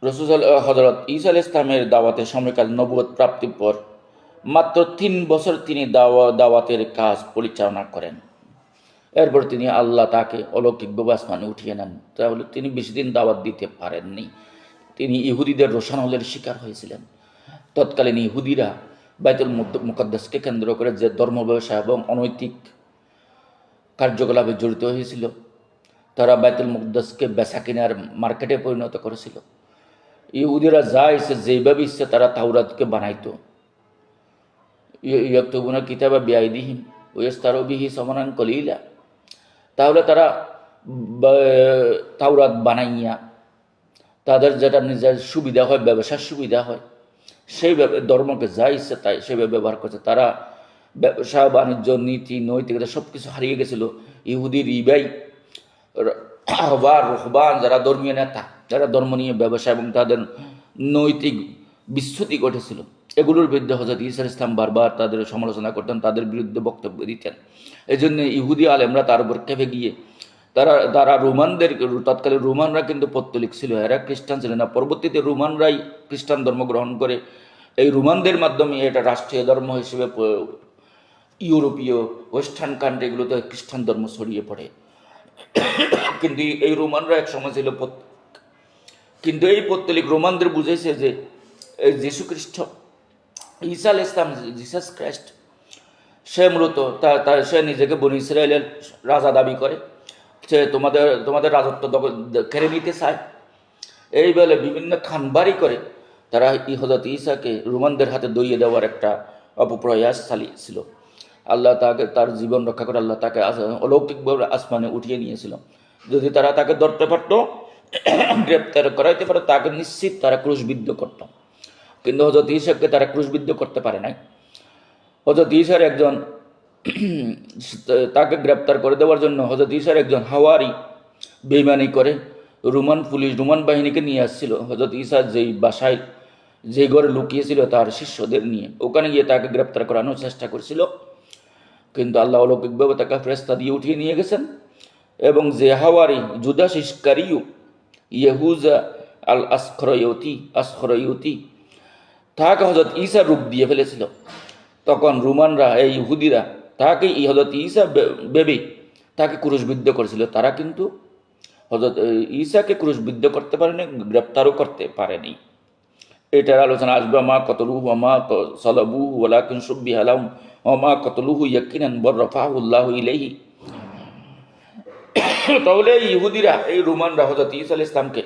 রাসূল হযরত ঈসা আলাইহিস সালামের দাওয়াতের সময়কাল নবুয়ত প্রাপ্তির পর মাত্র 3 বছর তিনি দাওয়াতের কাজ পরিচালনা করেন। এরপর তিনি আল্লাহ তাকে অলৌকিকভাবে আসমানে উঠিয়ে নেন। তাহলে তিনি বেশি দিন দাওয়াত দিতে পারেননি। তিনি ইহুদিদের রোষানলের শিকার হয়েছিলেন। তৎকালীন ইহুদিরা বাইতুল মুকাদ্দাসকে কেন্দ্র করে যে ধর্ম ব্যবসা এবং অনৈতিক কার্যকলাপে জড়িত হয়েছিল, তারা বাইতুল মুকাদ্দাসকে বেচা কেনার মার্কেটে পরিণত করেছিল। ইহুদিরা যা ইচ্ছে যেইভাবে ইচ্ছে তারা তাওরাতকে বানাইতো। ইয়াকতুবুনা কিতাবা বিআইদিহিম ওয়া ইশতারু বিহি সামানান কলিলা। তাহলে তারা তাওরাত বানাইয়া তাদের যেটা নিজের সুবিধা হয়, ব্যবসার সুবিধা হয়, সেইভাবে ধর্মকে যা ইচ্ছে তাই সেভাবে ব্যবহার করছে। তারা ব্যবসা বাণিজ্য, নীতি, নৈতিকতা সব কিছু হারিয়ে গেছিল। ইহুদি রিবাই রহবান, যারা ধর্মীয় নেতা, যারা ধর্ম নিয়ে ব্যবসা এবং তাদের নৈতিক বিচ্যুতি ঘটেছিল, এগুলোর বিরুদ্ধে হযরত ঈসা আলাইহিস সালাম বারবার তাদের সমালোচনা করতেন, তাদের বিরুদ্ধে বক্তব্য দিতেন। এই জন্য ইহুদি আলেমরা তার উপর খেপে গিয়ে তারা রোমানদের, তৎকালীন রোমানরা কিন্তু পৌত্তলিক ছিল, এরা খ্রিস্টান ছিল না। পরবর্তীতে রোমানরাই খ্রিস্টান ধর্ম গ্রহণ করে। এই রোমানদের মাধ্যমে এটা রাষ্ট্রীয় ধর্ম হিসেবে ইউরোপীয় ওয়েস্টার্ন কান্ট্রিগুলোতে খ্রিস্টান ধর্ম ছড়িয়ে পড়ে। কিন্তু এই রোমানরা এক সময় ছিল, কিন্তু এই পৌত্তলিক রোমানদের বুঝেছে যে এই যীশু খ্রিস্ট, ঈসা আলাইহিস সালাম, জিসাস ক্রাইস্ট, সে মূলত সে নিজেকে বনী ইসরায়েলের রাজা দাবি করে, সে তোমাদের রাজত্ব কেড়ে নিতে চায়। এই বলে বিভিন্ন খানবাড়ি করে তারা হযরত ঈসাকে রোমানদের হাতে দইয়ে দেওয়ার একটা অপপ্রয়াস চালিয়েছিল। আল্লাহ তাকে তার জীবন রক্ষা করে আল্লাহ তাকে অলৌকিকভাবে আসমানে উঠিয়ে নিয়েছিল। যদি তারা তাকে ধরতে পারত, গ্রেপ্তার করাইতে পারত, তাকে নিশ্চিত তারা ক্রুশবিদ্ধ করত। কিন্তু হযরত ঈসাকে তারা ক্রুশবিদ্ধ করতে পারে নাই। হযরত ঈসার একজন তাকে গ্রেপ্তার করে দেওয়ার জন্য হযরত ঈসার একজন হাওয়ারি বেইমানি করে রোমান বাহিনীকে নিয়ে আসছিল হযরত ঈসা যেই বাসায়, যে ঘরে লুকিয়েছিল তার শিষ্যদের নিয়ে, ওখানে গিয়ে তাকে গ্রেপ্তার করানোর চেষ্টা করছিল। কিন্তু আল্লাহ অলৌকিকভাবে তাকে ফেরেশতা দিয়ে উঠিয়ে নিয়ে গেছেন। এবং যে হাওয়ারি জুদাস ইসকারিয়ু ইয়েহুজা আল আসখরয়ুতি তাকে হযরত ঈসা রূপ দিয়ে ফেলেছিল। তখন রোমানরা, এই ইহুদিরা তাকে হযরত ঈসা ভেবে তাকে ক্রুশবিদ্ধ করেছিল। তারা কিন্তু হযরত ঈসাকে ক্রুশবিদ্ধ করতে পারেনি, গ্রেপ্তারও করতে পারেনি। এটার আলোচনা আসবে। মা কতলুহু মা সালাবুহু ওয়ালাকিন শুব্বিহা লাহুম ওয়া মা কতলুহু ইয়াকিনান বল রাফাহু আল্লাহু ইলাইহি। তাহলে ইহুদিরা, এই রোমানরা হযরত ঈসা আলাইহিস সালামকে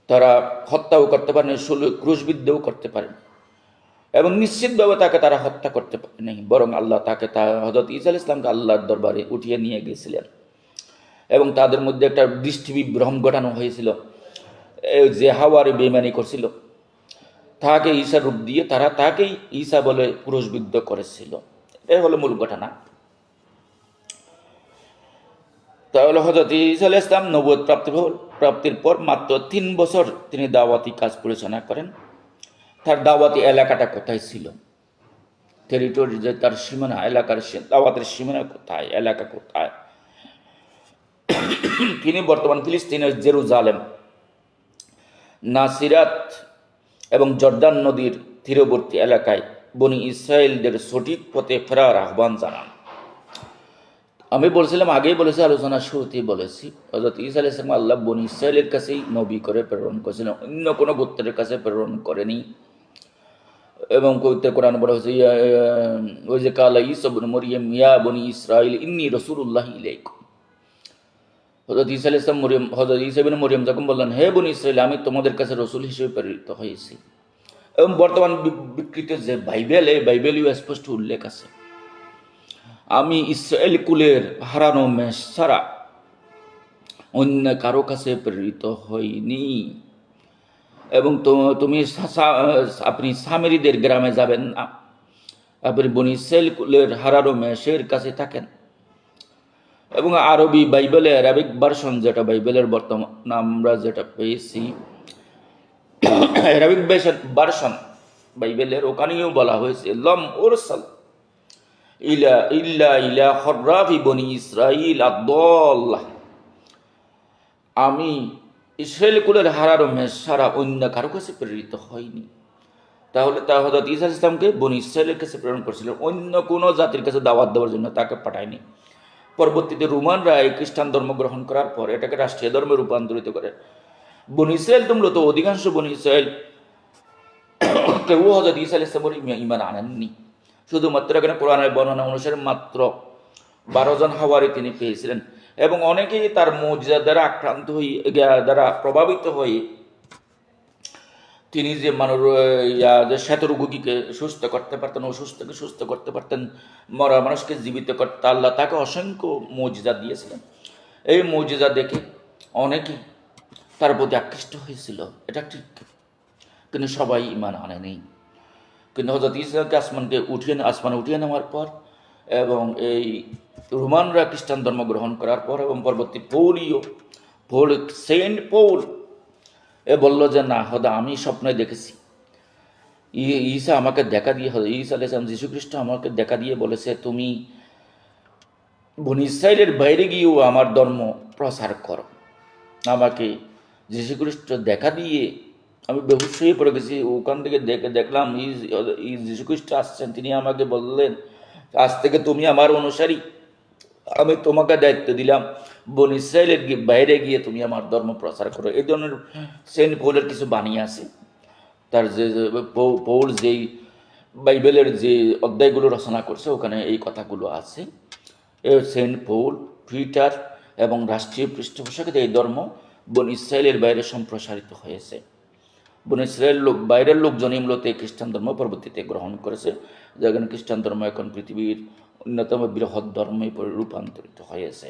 তারা হত্যাও করতে পারেনি, ক্রুশবিদ্ধও করতে পারেন, এবং নিশ্চিতভাবে তাকে তারা হত্যা করতে পারেনি। বরং আল্লাহ তাকে হযরত ঈসা আলাইহিস সালামকে আল্লাহর দরবারে উঠিয়ে নিয়ে গিয়েছিলেন। এবং তাদের মধ্যে একটা দৃষ্টিবিভ্রম ঘটানো হয়েছিল। যে হাওয়ারি বেইমানি করছিল তাকে ঈসা রূপ দিয়ে তারা তাকেই ঈসা বলে ক্রুশবিদ্ধ করেছিল। এটাই হলো মূল ঘটনা। তাহলে হযরত ঈসা আলাইহিস সালাম নবুয়ত প্রাপ্তির পর মাত্র 3 বছর তিনি দাওয়াতি কাজ পরিচালনা করেন। তার দাওয়াতি এলাকাটা কোথায় ছিল, টেরিটরি, যে তার সীমানা, এলাকার দাওয়াতের সীমানা কোথায়, এলাকা কোথায়? তিনি বর্তমান ফিলিস্তিনের জেরুজালেম, নাসিরাত এবং জর্দান নদীর তীরবর্তী এলাকায় বনি ইসরায়েলদের সঠিক পথে ফেরার আহ্বান জানান। আমি বলছিলাম, আগেই বলেছি, আলোচনা শুরুতেই বলেছি, হযরত ঈসা আলাইহিস সালাম আল্লাহ বনী ইসরাইলের কাছেই নবী করে প্রেরণ করেছিলেন, অন্য কোনো গোত্রের কাছে প্রেরণ করেনি। এবং পবিত্র কোরআন বলা হয়েছে, ওই যে কালা ঈসা ইবনে মরিয়ম ইয়া বনী ইসরাইল ইন্নী রাসূলুল্লাহি ইলাইকুম। হযরত ঈসা আলাইহিস সালাম হযরত ঈসা ইবনে মরিয়ম যখন বললেন, হে বনী ইসরাইল, আমি তোমাদের কাছে রসুল হিসেবে প্রেরিত হয়েছি। এবং বর্তমান বিকৃত যে বাইবেল, এই বাইবেলেও স্পষ্ট উল্লেখ আছে, আমি ইসরায়েল কুলের হারানো মেষ ছাড়া অন্য কারো কাছে প্রেরিত হইনি। এবং তুমি আপনি সামেরিদের গ্রামে যাবেন না, আপনি বনী ইসরায়েল কুলের হারানো মেষের কাছে থাকেন। এবং আরবি বাইবেলে অ্যারাবিক ভার্সন, যেটা বাইবেলের বর্তমান আমরা যেটা পেয়েছি, অ্যারাবিক ভার্সন বাইবেলের, ওখানেও বলা হয়েছে লম উরসাল ইলা ইল্লা ইলা খর্রাফি বনি ইসরাইল আদ-দাল্লাহ, আমি ইসরায়েল কুলের হারানো মেষ ছাড়া অন্য কারো কাছে প্রেরিত হয়নি। তাহলে হযরত ঈসা আলাইহিস সালামকে বনী ইসরায়েলের কাছে প্রেরণ করেছিলেন, অন্য কোনো জাতির কাছে দাওয়াত দেওয়ার জন্য তাকে পাঠায়নি। পরবর্তীতে রোমানরা এই খ্রিস্টান ধর্ম গ্রহণ করার পর এটাকে রাষ্ট্রীয় ধর্মে রূপান্তরিত করে। বনী ইসরায়েল তো মূলত অধিকাংশ বনী ইসরায়েল কেউ হযরত ঈসা আলাইহিস সালামের ঈমান আনেননি। শুধুমাত্র এখানে কোরআনের বর্ণনা অনুসারে মাত্র 12 জন হাওয়ারি তিনি পেয়েছিলেন। এবং অনেকেই তার মুজিজা দ্বারা আক্রান্ত হয়ে, দ্বারা প্রভাবিত হয়ে, তিনি যে যে শ্বেতরোগীকে সুস্থ করতে পারতেন, অসুস্থকে সুস্থ করতে পারতেন, মরা মানুষকে জীবিত করতে আল্লাহ তাকে অসংখ্য মুজিজা দিয়েছিলেন। এই মুজিজা দেখে অনেকেই তার প্রতি আকৃষ্ট হয়েছিল, এটা ঠিক, কিন্তু সবাই ঈমান আনেনি। কিন্তু হযরত ঈসাকে আসমানে উঠিয়ে নেওয়ার পর, এবং এই রোমানরা খ্রিস্টান ধর্ম গ্রহণ করার পর, এবং পরবর্তী সেন্ট পৌল এ বলল যে না, আমি স্বপ্নে দেখেছি, ঈসা আমাকে দেখা দিয়ে, ঈসা আলাইহিস সালাম যীশু খ্রিস্ট আমাকে দেখা দিয়ে বলেছে, তুমি বনী ইসরাইলের বাইরে গিয়েও আমার ধর্ম প্রচার করো। আমাকে যীশু খ্রিস্ট দেখা দিয়ে আমি বেহুশ হয়ে পড়ে গেছি। ওখান থেকে দেখলাম যীশু খ্রিস্ট আসছেন, তিনি আমাকে বললেন, আজ থেকে তুমি আমার অনুসারী, আমি তোমাকে দায়িত্ব দিলাম, বনী ইসরায়েলের বাইরে গিয়ে তুমি আমার ধর্ম প্রচার করো। এই ধরনের সেন্ট পৌলের কিছু বাণী আছে। তার যে পৌল যেই বাইবেলের যে অধ্যায়গুলো রচনা করছে, ওখানে এই কথাগুলো আছে। সেন্ট পৌল, টুইটার এবং রাষ্ট্রীয় পৃষ্ঠপোষকতা এই ধর্ম বনী ইসরায়েলের বাইরে সম্প্রসারিত হয়েছে। বনী ইসরায়েল বাইরের লোকজনই মূলত এই খ্রিস্টান ধর্ম পরবর্তীতে গ্রহণ করেছে, যেখানে খ্রিস্টান ধর্ম এখন পৃথিবীর অন্যতম বৃহৎ ধর্মে রূপান্তরিত হয়েছে।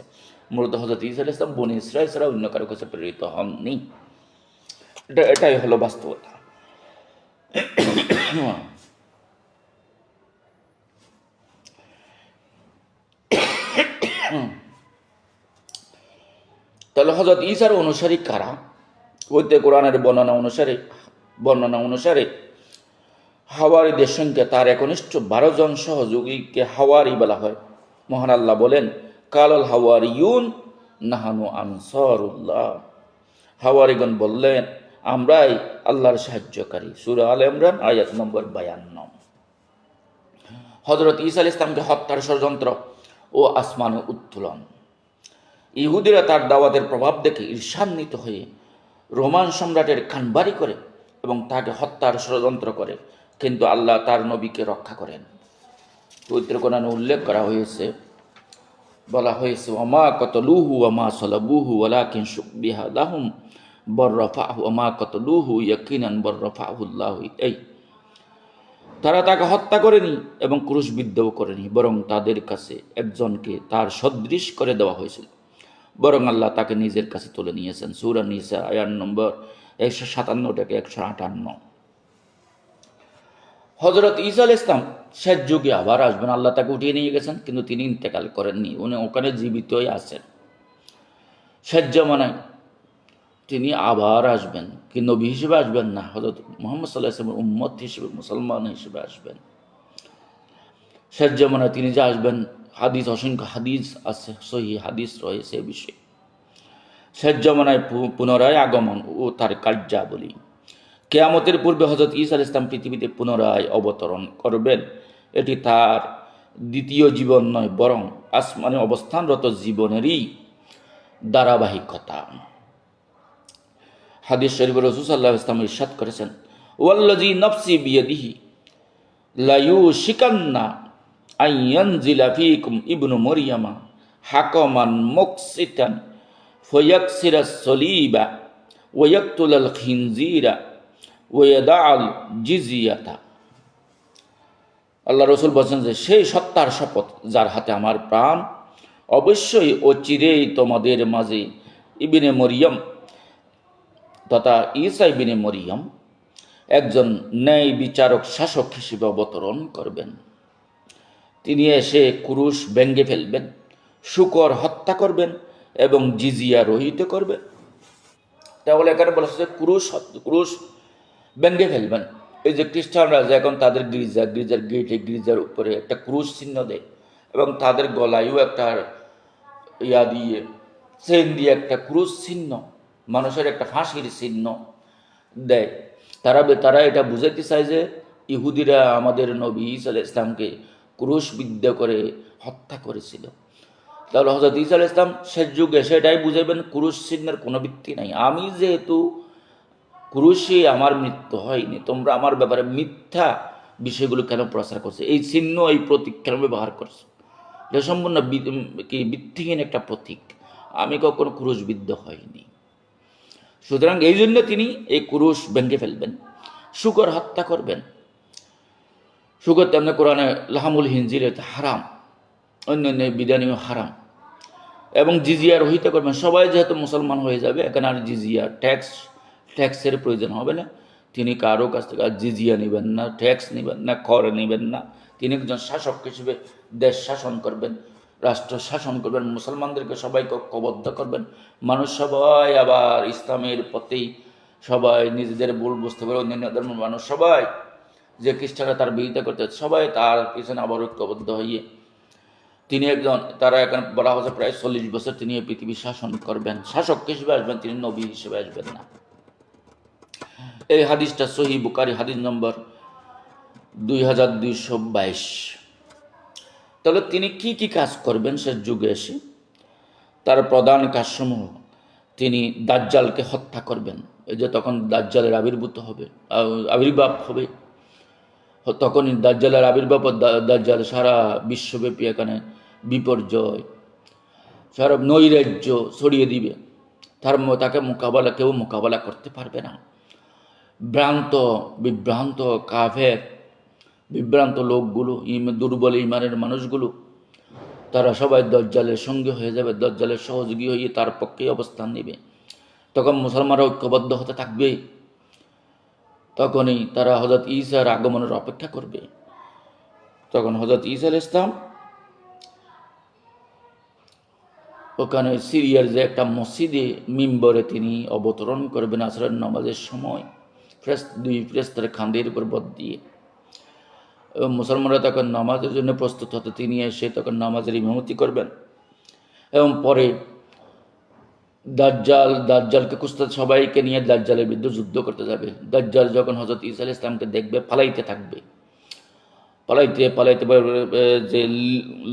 মূলত হযরত ঈসা আলাইহিস সালাম বনী ইসরায়েল ছাড়া অন্য কারো কাছে প্রেরিত হননি। এটাই হলো বাস্তবতা। তাহলে হযরত ঈসার অনুসারী কারা? বলতে কোরআনের বর্ণনা অনুসারে হাওয়ারিদের সঙ্গে তার একনিষ্ঠ 12 জন সহযোগীকে হাওয়ারি বলা হয়। মহান আল্লাহ বলেন, কালাল হাওয়ারিয়ুন নাহানু আনসারুল্লাহ। হাওয়ারিগণ বললেন, আমরাই আল্লাহর সাহায্যকারী। সূরা আলে ইমরান আয়াত নম্বর 52। হযরত ঈসা আলাইহিস সালামকে হত্যার ষড়যন্ত্র ও আসমানে উত্তোলন। ইহুদিরা তার দাওয়াতের প্রভাব দেখে ঈর্ষান্বিত হয়ে রোমান সম্রাটের খানবাড়ি করে এবং তাকে হত্যার ষড়যন্ত্র করে, কিন্তু আল্লাহ তার নবীকে রক্ষা করেন। পবিত্র কোরআনে উল্লেখ করা হয়েছে, বলা হয়েছে, ওমা কতলুহু ওমা সলাবুহু ওয়ালাকিন শুববিহা লাহুম বর রাফাহু ওমা কতলুহু ইয়াকিনান বর রাফাহুল্লাহু ইলাইহি। তারা তাকে হত্যা করেনি এবং ক্রুশবিদ্ধও করেনি, বরং তাদের কাছে একজনকে তার সদৃশ করে দেওয়া হয়েছিল, বরং আল্লাহ তাকে নিজের কাছে তুলে নিয়েছেন। সূরা নিসা আয়াত নম্বর 157 থেকে 158। হযরত ঈসা আলাইহিস সালাম শেষ যুগে আবার আসবেন। আল্লাহ তাকে উঠিয়ে নিয়ে গেছেন, কিন্তু তিনি ইন্তেকাল করেননি, উনি ওখানে জীবিতই আছেন। শেষ জামানায় তিনি আবার আসবেন, কিন্তু নবী হিসেবে আসবেন না, হযরত মুহাম্মদ সাল্লাল্লাহু আলাইহি ওয়াসাল্লামের উম্মত হিসেবে, মুসলমান হিসেবে আসবেন। শেষ জামানায় তিনি যে আসবেন, অসংখ্য হাদিস আছে, সহিহ হাদিস রয়েছে এ বিষয়ে। শেষ জামানায় পুনরায় আগমন ও তার কার্যাবলী। কিয়ামতের পূর্বে হযরত ঈসা আলাইহিস সালাম পৃথিবীতে পুনরায় অবতরণ করবেন, এটি তার দ্বিতীয় জীবন নয়, বরং আসমানে অবস্থানরত জীবনেরই ধারাবাহিকতা। হাদিস শরীফে রাসূল সাল্লাল্লাহু আলাইহি ওয়াসাল্লাম ইরশাদ করেছেন, ওয়াল্লাযী নাফসি বিয়াদিহি লা ইউশিকান্না আন ইয়ানজিলা ফীকুম ইবনু মারইয়ামা হাকামান মুকসিতান ফায়াকসিরাস সলিবা ওয়া ইয়াকতুলাল খিনজিরা ওয়া ইয়াদাআল জিজিয়াতা। আল্লাহ রসুল বলছেন যে সেই সত্তার শপথ যার হাতে আমার প্রাণ, অবশ্যই অচিরেই তোমাদের মাঝে ইবনে মরিয়ম তথা ঈসা ইবনে মরিয়ম একজন ন্যায় বিচারক শাসক হিসেবে অবতরণ করবেন। তিনি এসে ক্রুশ ভেঙে ফেলবেন, শূকর হত্যা করবেন এবং জিজিয়া রহিত করবেন। তাহলে এখানে বলেছে যে ক্রুশ ভেঙে ফেলবেন। এই যে খ্রিস্টানরা যে এখন তাদের গির্জার গেটে গির্জার উপরে একটা ক্রুশ চিহ্ন দেয় এবং তাদের গলায়ও একটা দিয়ে চেন দিয়ে একটা ক্রুশ চিহ্ন, মানুষের একটা ফাঁসির চিহ্ন দেয়। তারা এটা বুঝাইতে চায় যে ইহুদিরা আমাদের নবী ঈসা আলাইহিস ইসলামকে ক্রুশবিদ্ধ করে হত্যা করেছিল। তাহলে হযরত ঈসা আলাইহিস ইসলাম শেষ যুগে সেটাই বুঝাইবেন, ক্রুশ চিহ্নের কোনো ভিত্তি নাই। আমি যেহেতু ক্রুশে আমার মৃত্যু হয়নি, তোমরা আমার ব্যাপারে মিথ্যা বিষয়গুলো কেন প্রচার করছে, এই চিহ্ন এই প্রতীক কেন ব্যবহার করছে, এটা সম্পূর্ণ ভিত্তিহীন একটা প্রতীক। আমি কখনো ক্রুশবিদ্ধ হয়নি। সুতরাং এই জন্য তিনি এই ক্রুশ ভেঙে ফেলবেন, শূকর হত্যা করবেন। শূকর তেমনি কোরআনে লাহামুল হিনজির হারাম, অন্যান্য বিধানীয় হারাম, এবং জিজিয়া রহিত করবেন। সবাই যেহেতু মুসলমান হয়ে যাবে, এখানে আর জিজিয়া ট্যাক্সের প্রয়োজন হবে না। তিনি কারো কাছ থেকে আর জিজিয়া নেবেন না, ট্যাক্স নেবেন না, কর নেবেন না। তিনি একজন শাসক হিসেবে দেশ শাসন করবেন, রাষ্ট্র শাসন করবেন, মুসলমানদেরকে সবাইকে ঐক্যবদ্ধ করবেন। মানুষ সবাই আবার ইসলামের প্রতি সবাই নিজেদের ভুল বুঝতে পারে। অন্যান্য ধর্মের মানুষ সবাই যে খ্রিস্টানরা তার বিরোধিতা করতে, সবাই তার পিছনে আবার ঐক্যবদ্ধ হয়ে তিনি একজন, তারা এখন বলা হচ্ছে প্রায় 40 বছর তিনি এই পৃথিবী শাসন করবেন। শাসক হিসেবে আসবেন, তিনি নবী হিসেবে আসবেন না। এই হাদিসটা সহিহ বুখারী হাদিস নম্বর 2222। তাহলে তিনি কি কি কাজ করবেন শেষ যুগে এসে? তার প্রধান কাজসমূহ, তিনি দাজ্জালকে হত্যা করবেন। এই যে তখন দাজ্জালের আবির্ভাব হবে, তখনই দাজ্জালের আবির্ভাব, দাজ্জাল সারা বিশ্বব্যাপী এখানে বিপর্যয়, সারা নৈরাজ্য ছড়িয়ে দিবে। তাকে কেউ মোকাবেলা করতে পারবে না। বিভ্রান্ত কাফের, বিভ্রান্ত লোকগুলো, দুর্বল ইমানের মানুষগুলো, তারা সবাই দাজ্জালের সঙ্গে হয়ে যাবে, দাজ্জালের সহযোগী হয়ে তার পক্ষেই অবস্থান নেবে। তখন মুসলমানরা ঐক্যবদ্ধ হতে থাকবে। তখনই তারা হযরত ঈসার আগমনের অপেক্ষা করবে। তখন হযরত ঈসা আলাইহিস সালাম ওখানে সিরিয়ার যে একটা মসজিদে মিম্বরে তিনি অবতরণ করবেন আসরের নামাজের সময়, দুই ফেরেশতার খান্দের উপর বদ দিয়ে। এবং মুসলমানরা তখন নামাজের জন্য প্রস্তুত হতে, তিনি এসে তখন নামাজের ইমামতি করবেন। এবং পরে দাজ্জালকে খুঁজতে সবাইকে নিয়ে দাজ্জালের বিরুদ্ধে যুদ্ধ করতে যাবে। দাজ্জাল যখন হযরত ঈসা আলাইহিস সালামকে দেখবে, পালাইতে থাকবে। পালাইতে যে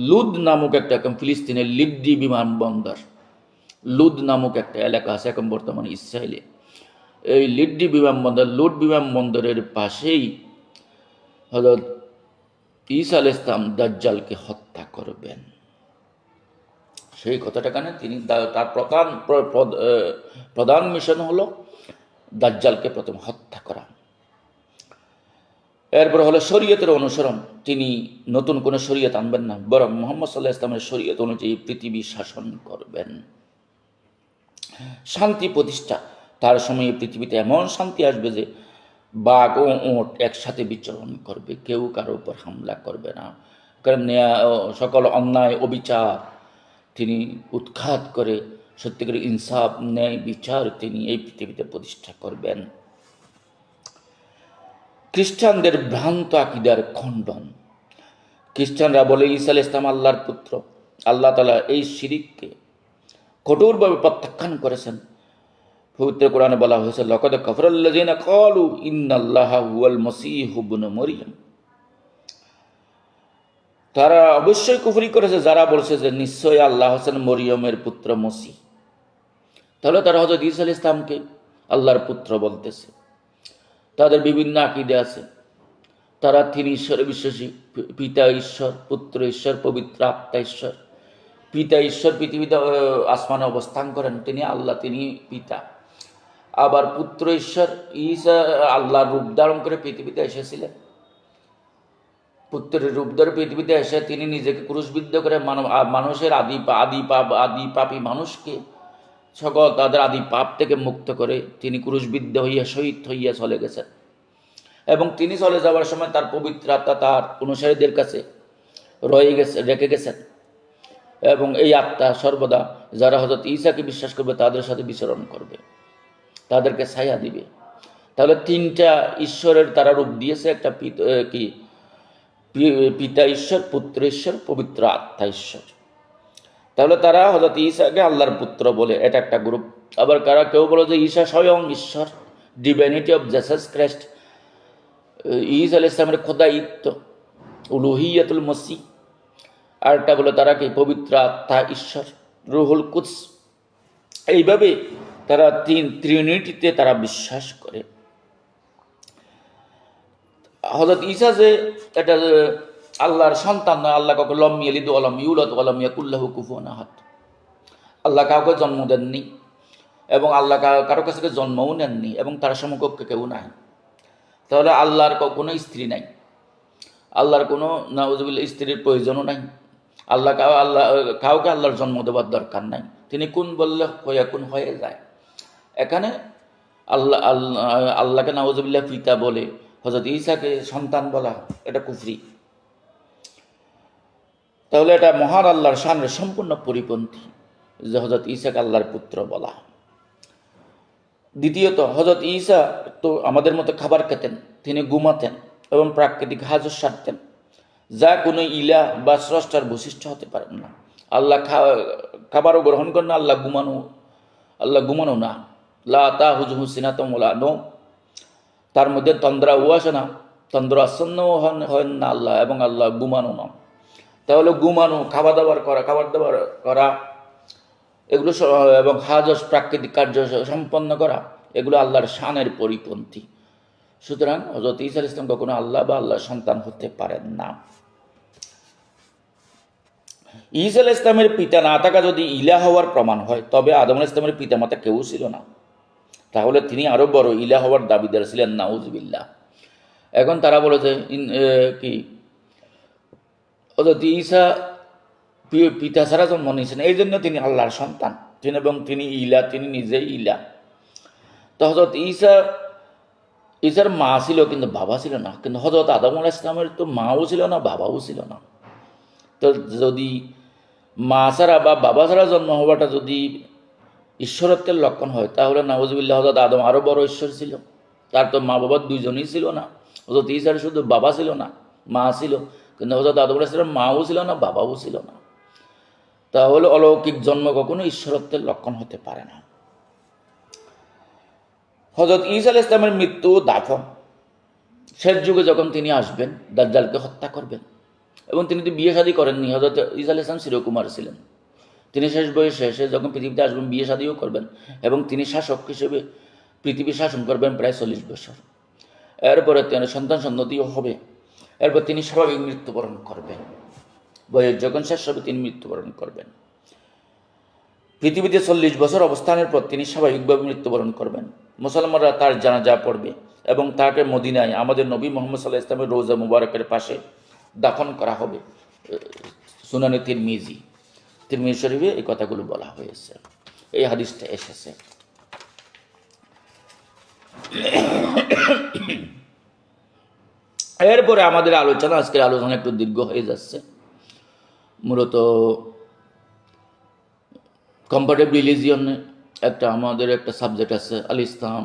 লুদ নামক একটা, এখন ফিলিস্তিনের লিড্ডি বিমানবন্দর, লুদ নামক একটা এলাকা আছে এখন বর্তমানে ইসরায়েলে। এই লুদ বিমানবন্দরের পাশেই হযরত ঈসা আলাইহিস সালাম দাজ্জালকে হত্যা করবেন। সেই কথাটা কেন, তিনি তার প্রধান মিশন হলো দাজ্জালকে প্রথম হত্যা করা। এরপর হলো শরীয়তের অনুসরণ। তিনি নতুন কোনো শরীয়ত আনবেন না, বরং মুহাম্মদ সাল্লাল্লাহু আলাইহি ওয়াসাল্লামের শরীয়ত অনুযায়ী পৃথিবী শাসন করবেন। শান্তি প্রতিষ্ঠা, তার সময়ে পৃথিবীতে এমন শান্তি আসবে যে বাঘ ও ওট একসাথে বিচরণ করবে, কেউ কারো উপর হামলা করবে না। কারণ সকল অন্যায় অবিচার তিনি উৎখাত করে সত্যিকার ইনসাফ, ন্যায় বিচার তিনি এই পৃথিবীতে প্রতিষ্ঠা করবেন। খ্রিস্টানদের ভ্রান্ত আকীদার খণ্ডন। খ্রিস্টানরা বলে ঈসা আলাইহিস সালাম আল্লাহর পুত্র। আল্লাহ তাআলা এই শিরককে কঠোরভাবে প্রত্যাখ্যান করেছেন। পবিত্র কোরআনে বলা হয়েছে, লাকাদ কাফারাল্লাযীনা ক্বালু ইন্নাল্লাহা হুয়াল মাসীহু ইবনু মারইয়াম। তারা অবশ্যই কুফরি করেছে যারা বলছে যে নিশ্চয়ই আল্লাহ হোসেন মরিয়মের পুত্র মসিহ। তাহলে তারা হযরত ঈসা আলাইহিস সালামকে আল্লাহর পুত্র বলতেছে। তাদের বিভিন্ন আকীদা আছে। তারা তিনি ঈশ্বরে বিশ্বাসী, পিতা ঈশ্বর, পুত্র ঈশ্বর, পবিত্র আত্মা ঈশ্বর। পিতা ঈশ্বর পৃথিবীতে আসমানে অবস্থান করেন, তিনি আল্লাহ, তিনি পিতা। আবার পুত্র ঈশ্বর ঈসা আল্লাহর রূপ ধারণ করে পৃথিবীতে এসেছিলেন। পুত্রের রূপ ধরে পৃথিবীতে এসে তিনি নিজেকে ক্রুশবিদ্ধ করে মানুষের আদি পাপী মানুষকে সকল তাদের আদি পাপ থেকে মুক্ত করে তিনি ক্রুশবিদ্ধ হইয়া শহীদ হইয়া চলে গেছেন। এবং তিনি চলে যাওয়ার সময় তার পবিত্র আত্মা তার অনুসারীদের কাছে রেখে গেছেন। এবং এই আত্মা সর্বদা যারা হযরত ঈসাকে বিশ্বাস করবে তাদের সাথে বিচরণ করবে, তাদেরকে ছায়া দিবে। তাহলে তিনটা ঈশ্বরের তারা রূপ দিয়েছে, একটা পিতা ঈশ্বর, পুত্র ঈশ্বর, পবিত্র আত্মা ঈশ্বর। তাহলে তারা হযরত ঈসাকে আল্লাহর পুত্র বলে, এটা একটা গ্রুপ। আবার কেউ বলে যে ঈসা স্বয়ং ঈশ্বর, ডিভাইনিটি অফ জিসাস ক্রাইস্ট, ঈসা আলাইহিস সালামের খোদাইত্ব, উলুহিয়াতুল মসিহ। আরেকটা বলে তারা কি পবিত্র আত্মা ঈশ্বর, রুহুল কুদস। এইভাবে তারা ট্রিনিটিতে তারা বিশ্বাস করে। হযরত ঈসা যে এটা আল্লাহর সন্তান নয়, আল্লাহ কাউকে লম ইয়ালিদ ওয়া লাম ইউলাদ ওয়া লাম ইয়াকুল লাহু কুফুয়ান আহাদ। আল্লাহ কাউকে জন্ম দেননি এবং আল্লাহ কারো কাছ থেকে জন্মও নেননি এবং তার সমকক্ষ কেউ নাই। তাহলে আল্লাহর কোনো স্ত্রী নাই, আল্লাহর কোনো নাউজুবিল্লাহ স্ত্রীর প্রয়োজনও নাই। কাউকে আল্লাহর জন্ম দেওয়ার দরকার নাই। তিনি কোন বললে কোন হয়ে যায়। এখানে আল্লাহকে নাউজুবিল্লাহ পিতা বলে হযরত ঈসাকে সন্তান বলা, এটা কুফরি। তাহলে এটা মহান আল্লাহর শানের সম্পূর্ণ পরিপন্থী যে হযরত ঈসাকে আল্লাহর পুত্র বলা। দ্বিতীয়ত, হযরত ঈসা তো আমাদের মতো খাবার খেতেন, তিনি ঘুমাতেন এবং প্রাকৃতিক হাজত সারতেন, যা কোনো ইলা বা স্রষ্টার বৈশিষ্ট্য হতে পারেন না। আল্লাহ খাবারও গ্রহণ করেন না, আল্লাহ ঘুমানো না। লা তাহুযুহু সিনাতুন ওয়ালা নাওম, তার মধ্যে তন্দ্রাও আসে না, তন্দ্র আচ্ছন্নও হন না আল্লাহ, এবং আল্লাহ ঘুমানো না। তাহলে ঘুমানো, খাবার দাবার করা এগুলো এবং হাজত প্রাকৃতিক কার্য সম্পন্ন করা, এগুলো আল্লাহর শানের পরিপন্থী। সুতরাং হযরত ঈসা আলাইহিস সালাম কখনো আল্লাহ বা আল্লাহর সন্তান হতে পারেন না। ঈসা আলাইহিস সালামের পিতা না থাকা যদি ইলা হওয়ার প্রমাণ হয়, তবে আদম আলাইহিস সালামের পিতা মাতা কেউ ছিল না। তাহলে তিনি আরো বড় ইলা হওয়ার দাবিদার ছিলেন, নাউজুবিল্লাহ। এখন তারা বলে যে হযরত ঈসা পিতা ছাড়া জন্ম নিয়েছেন, এই জন্য তিনি আল্লাহর সন্তান, এবং তিনি ইলা, তিনি নিজেই ইলা। তো হযরত ঈসার মা ছিল কিন্তু বাবা ছিল না। কিন্তু হযরত আদম আলাইহিস সালামের তো মাও ছিল না, বাবাও ছিল না। তো যদি মা ছাড়া বা বাবা ছাড়া জন্ম হওয়াটা যদি ঈশ্বরত্বের লক্ষণ হয়, তাহলে নাউজুবিল্লাহ হযরত আদম আরো বড় ঈশ্বর ছিল। তার তো মা বাবা দুইজনই ছিল না। হযরত ঈসার শুধু বাবা ছিল না, মা ছিল। কিন্তু হযরত আদম আলাইহিস সালাম মাও ছিল না, বাবাও ছিল না। তাহলে অলৌকিক জন্ম কখনো ঈশ্বরত্বের লক্ষণ হতে পারে না। হযরত ঈসা আলাইহিস সালামের মৃত্যু দাফন, শেষ যুগে যখন তিনি আসবেন, দাজ্জালকে হত্যা করবেন। এবং তিনি তো বিয়ে শাদী করেননি। হযরত ঈসা আলাইহিস সালাম চিরকুমার ছিলেন। তিনি শেষ বয়সে এসে যখন পৃথিবীতে আসবেন, বিয়ে শাদীও করবেন এবং তিনি শাসক হিসেবে পৃথিবী শাসন করবেন প্রায় 40 বছর। এরপরে তিনি সন্তান সন্ততিও হবে। এরপর তিনি স্বাভাবিক মৃত্যুবরণ করবেন। বয়স যখন শেষ হবে তিনি মৃত্যুবরণ করবেন। পৃথিবীতে 40 বছর অবস্থানের পর তিনি স্বাভাবিকভাবে মৃত্যুবরণ করবেন। মুসলমানরা তার জানাজা পড়বে এবং তাকে মদিনায় আমাদের নবী মুহাম্মদ সাল্লাল্লাহু আলাইহি ওয়াসাল্লামের রওজা মুবারকের পাশে দাফন করা হবে। সুনানে তিরমিজি শরীফে এই কথাগুলো বলা হয়েছে, এই হাদিসটা এসেছে। এরপরে আমাদের আজকের আলোচনা একটু দীর্ঘ হয়ে যাচ্ছে। মূলত কম্পারেটিভ রিলিজিয়নে আমাদের একটা সাবজেক্ট আছে, আল ইসলাম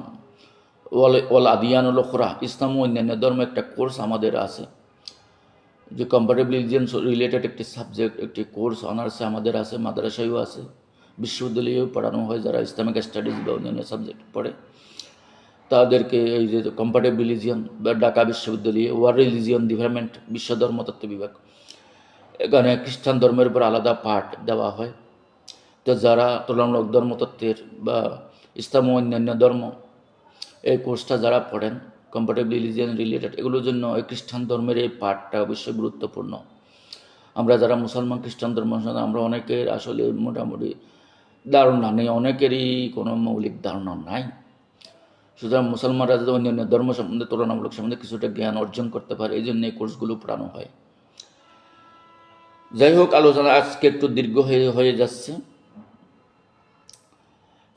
ওয়াল আদিয়ানুল উখরা, ইসলাম ও অন্যান্য ধর্ম একটা কোর্স আমাদের আছে, যে কম্পারেটিভ রিলিজিয়ন রিলেটেড একটি সাবজেক্ট, একটি কোর্স অনার্সে আমাদের আছে, মাদ্রাসায়ও আছে, বিশ্ববিদ্যালয়েও পড়ানো হয়। যারা ইসলামিক স্টাডিজ বা অন্যান্য সাবজেক্ট পড়ে তাদেরকে এই যে কম্পারেটিভ রিলিজিয়ন বা ঢাকা বিশ্ববিদ্যালয়ে ওয়ার্ল্ড রিলিজিয়ন ডিপার্টমেন্ট, বিশ্ব ধর্মতত্ত্ব বিভাগ, এখানে খ্রিস্টান ধর্মের উপর আলাদা পাঠ দেওয়া হয়। তো যারা তুলনামূলক ধর্মতত্ত্বের বা ইসলাম ও অন্যান্য ধর্ম এই কোর্সটা যারা পড়েন কম্পারেটিভ রিলিজিয়ান রিলেটেড, এগুলোর জন্য এই খ্রিস্টান ধর্মের এই পাঠটা অবশ্যই গুরুত্বপূর্ণ। আমরা যারা মুসলমান খ্রিস্টান ধর্ম আমরা অনেকের আসলে মোটামুটি ধারণা নেই, অনেকেরই কোনো মৌলিক ধারণা নাই। সুতরাং মুসলমানরা যদি অন্যান্য ধর্ম সম্বন্ধে তুলনামূলক সম্বন্ধে কিছুটা জ্ঞান অর্জন করতে পারে, এই জন্য এই কোর্সগুলো পড়ানো হয়। যাই হোক, আলোচনা আজকে একটু দীর্ঘ হয়ে যাচ্ছে।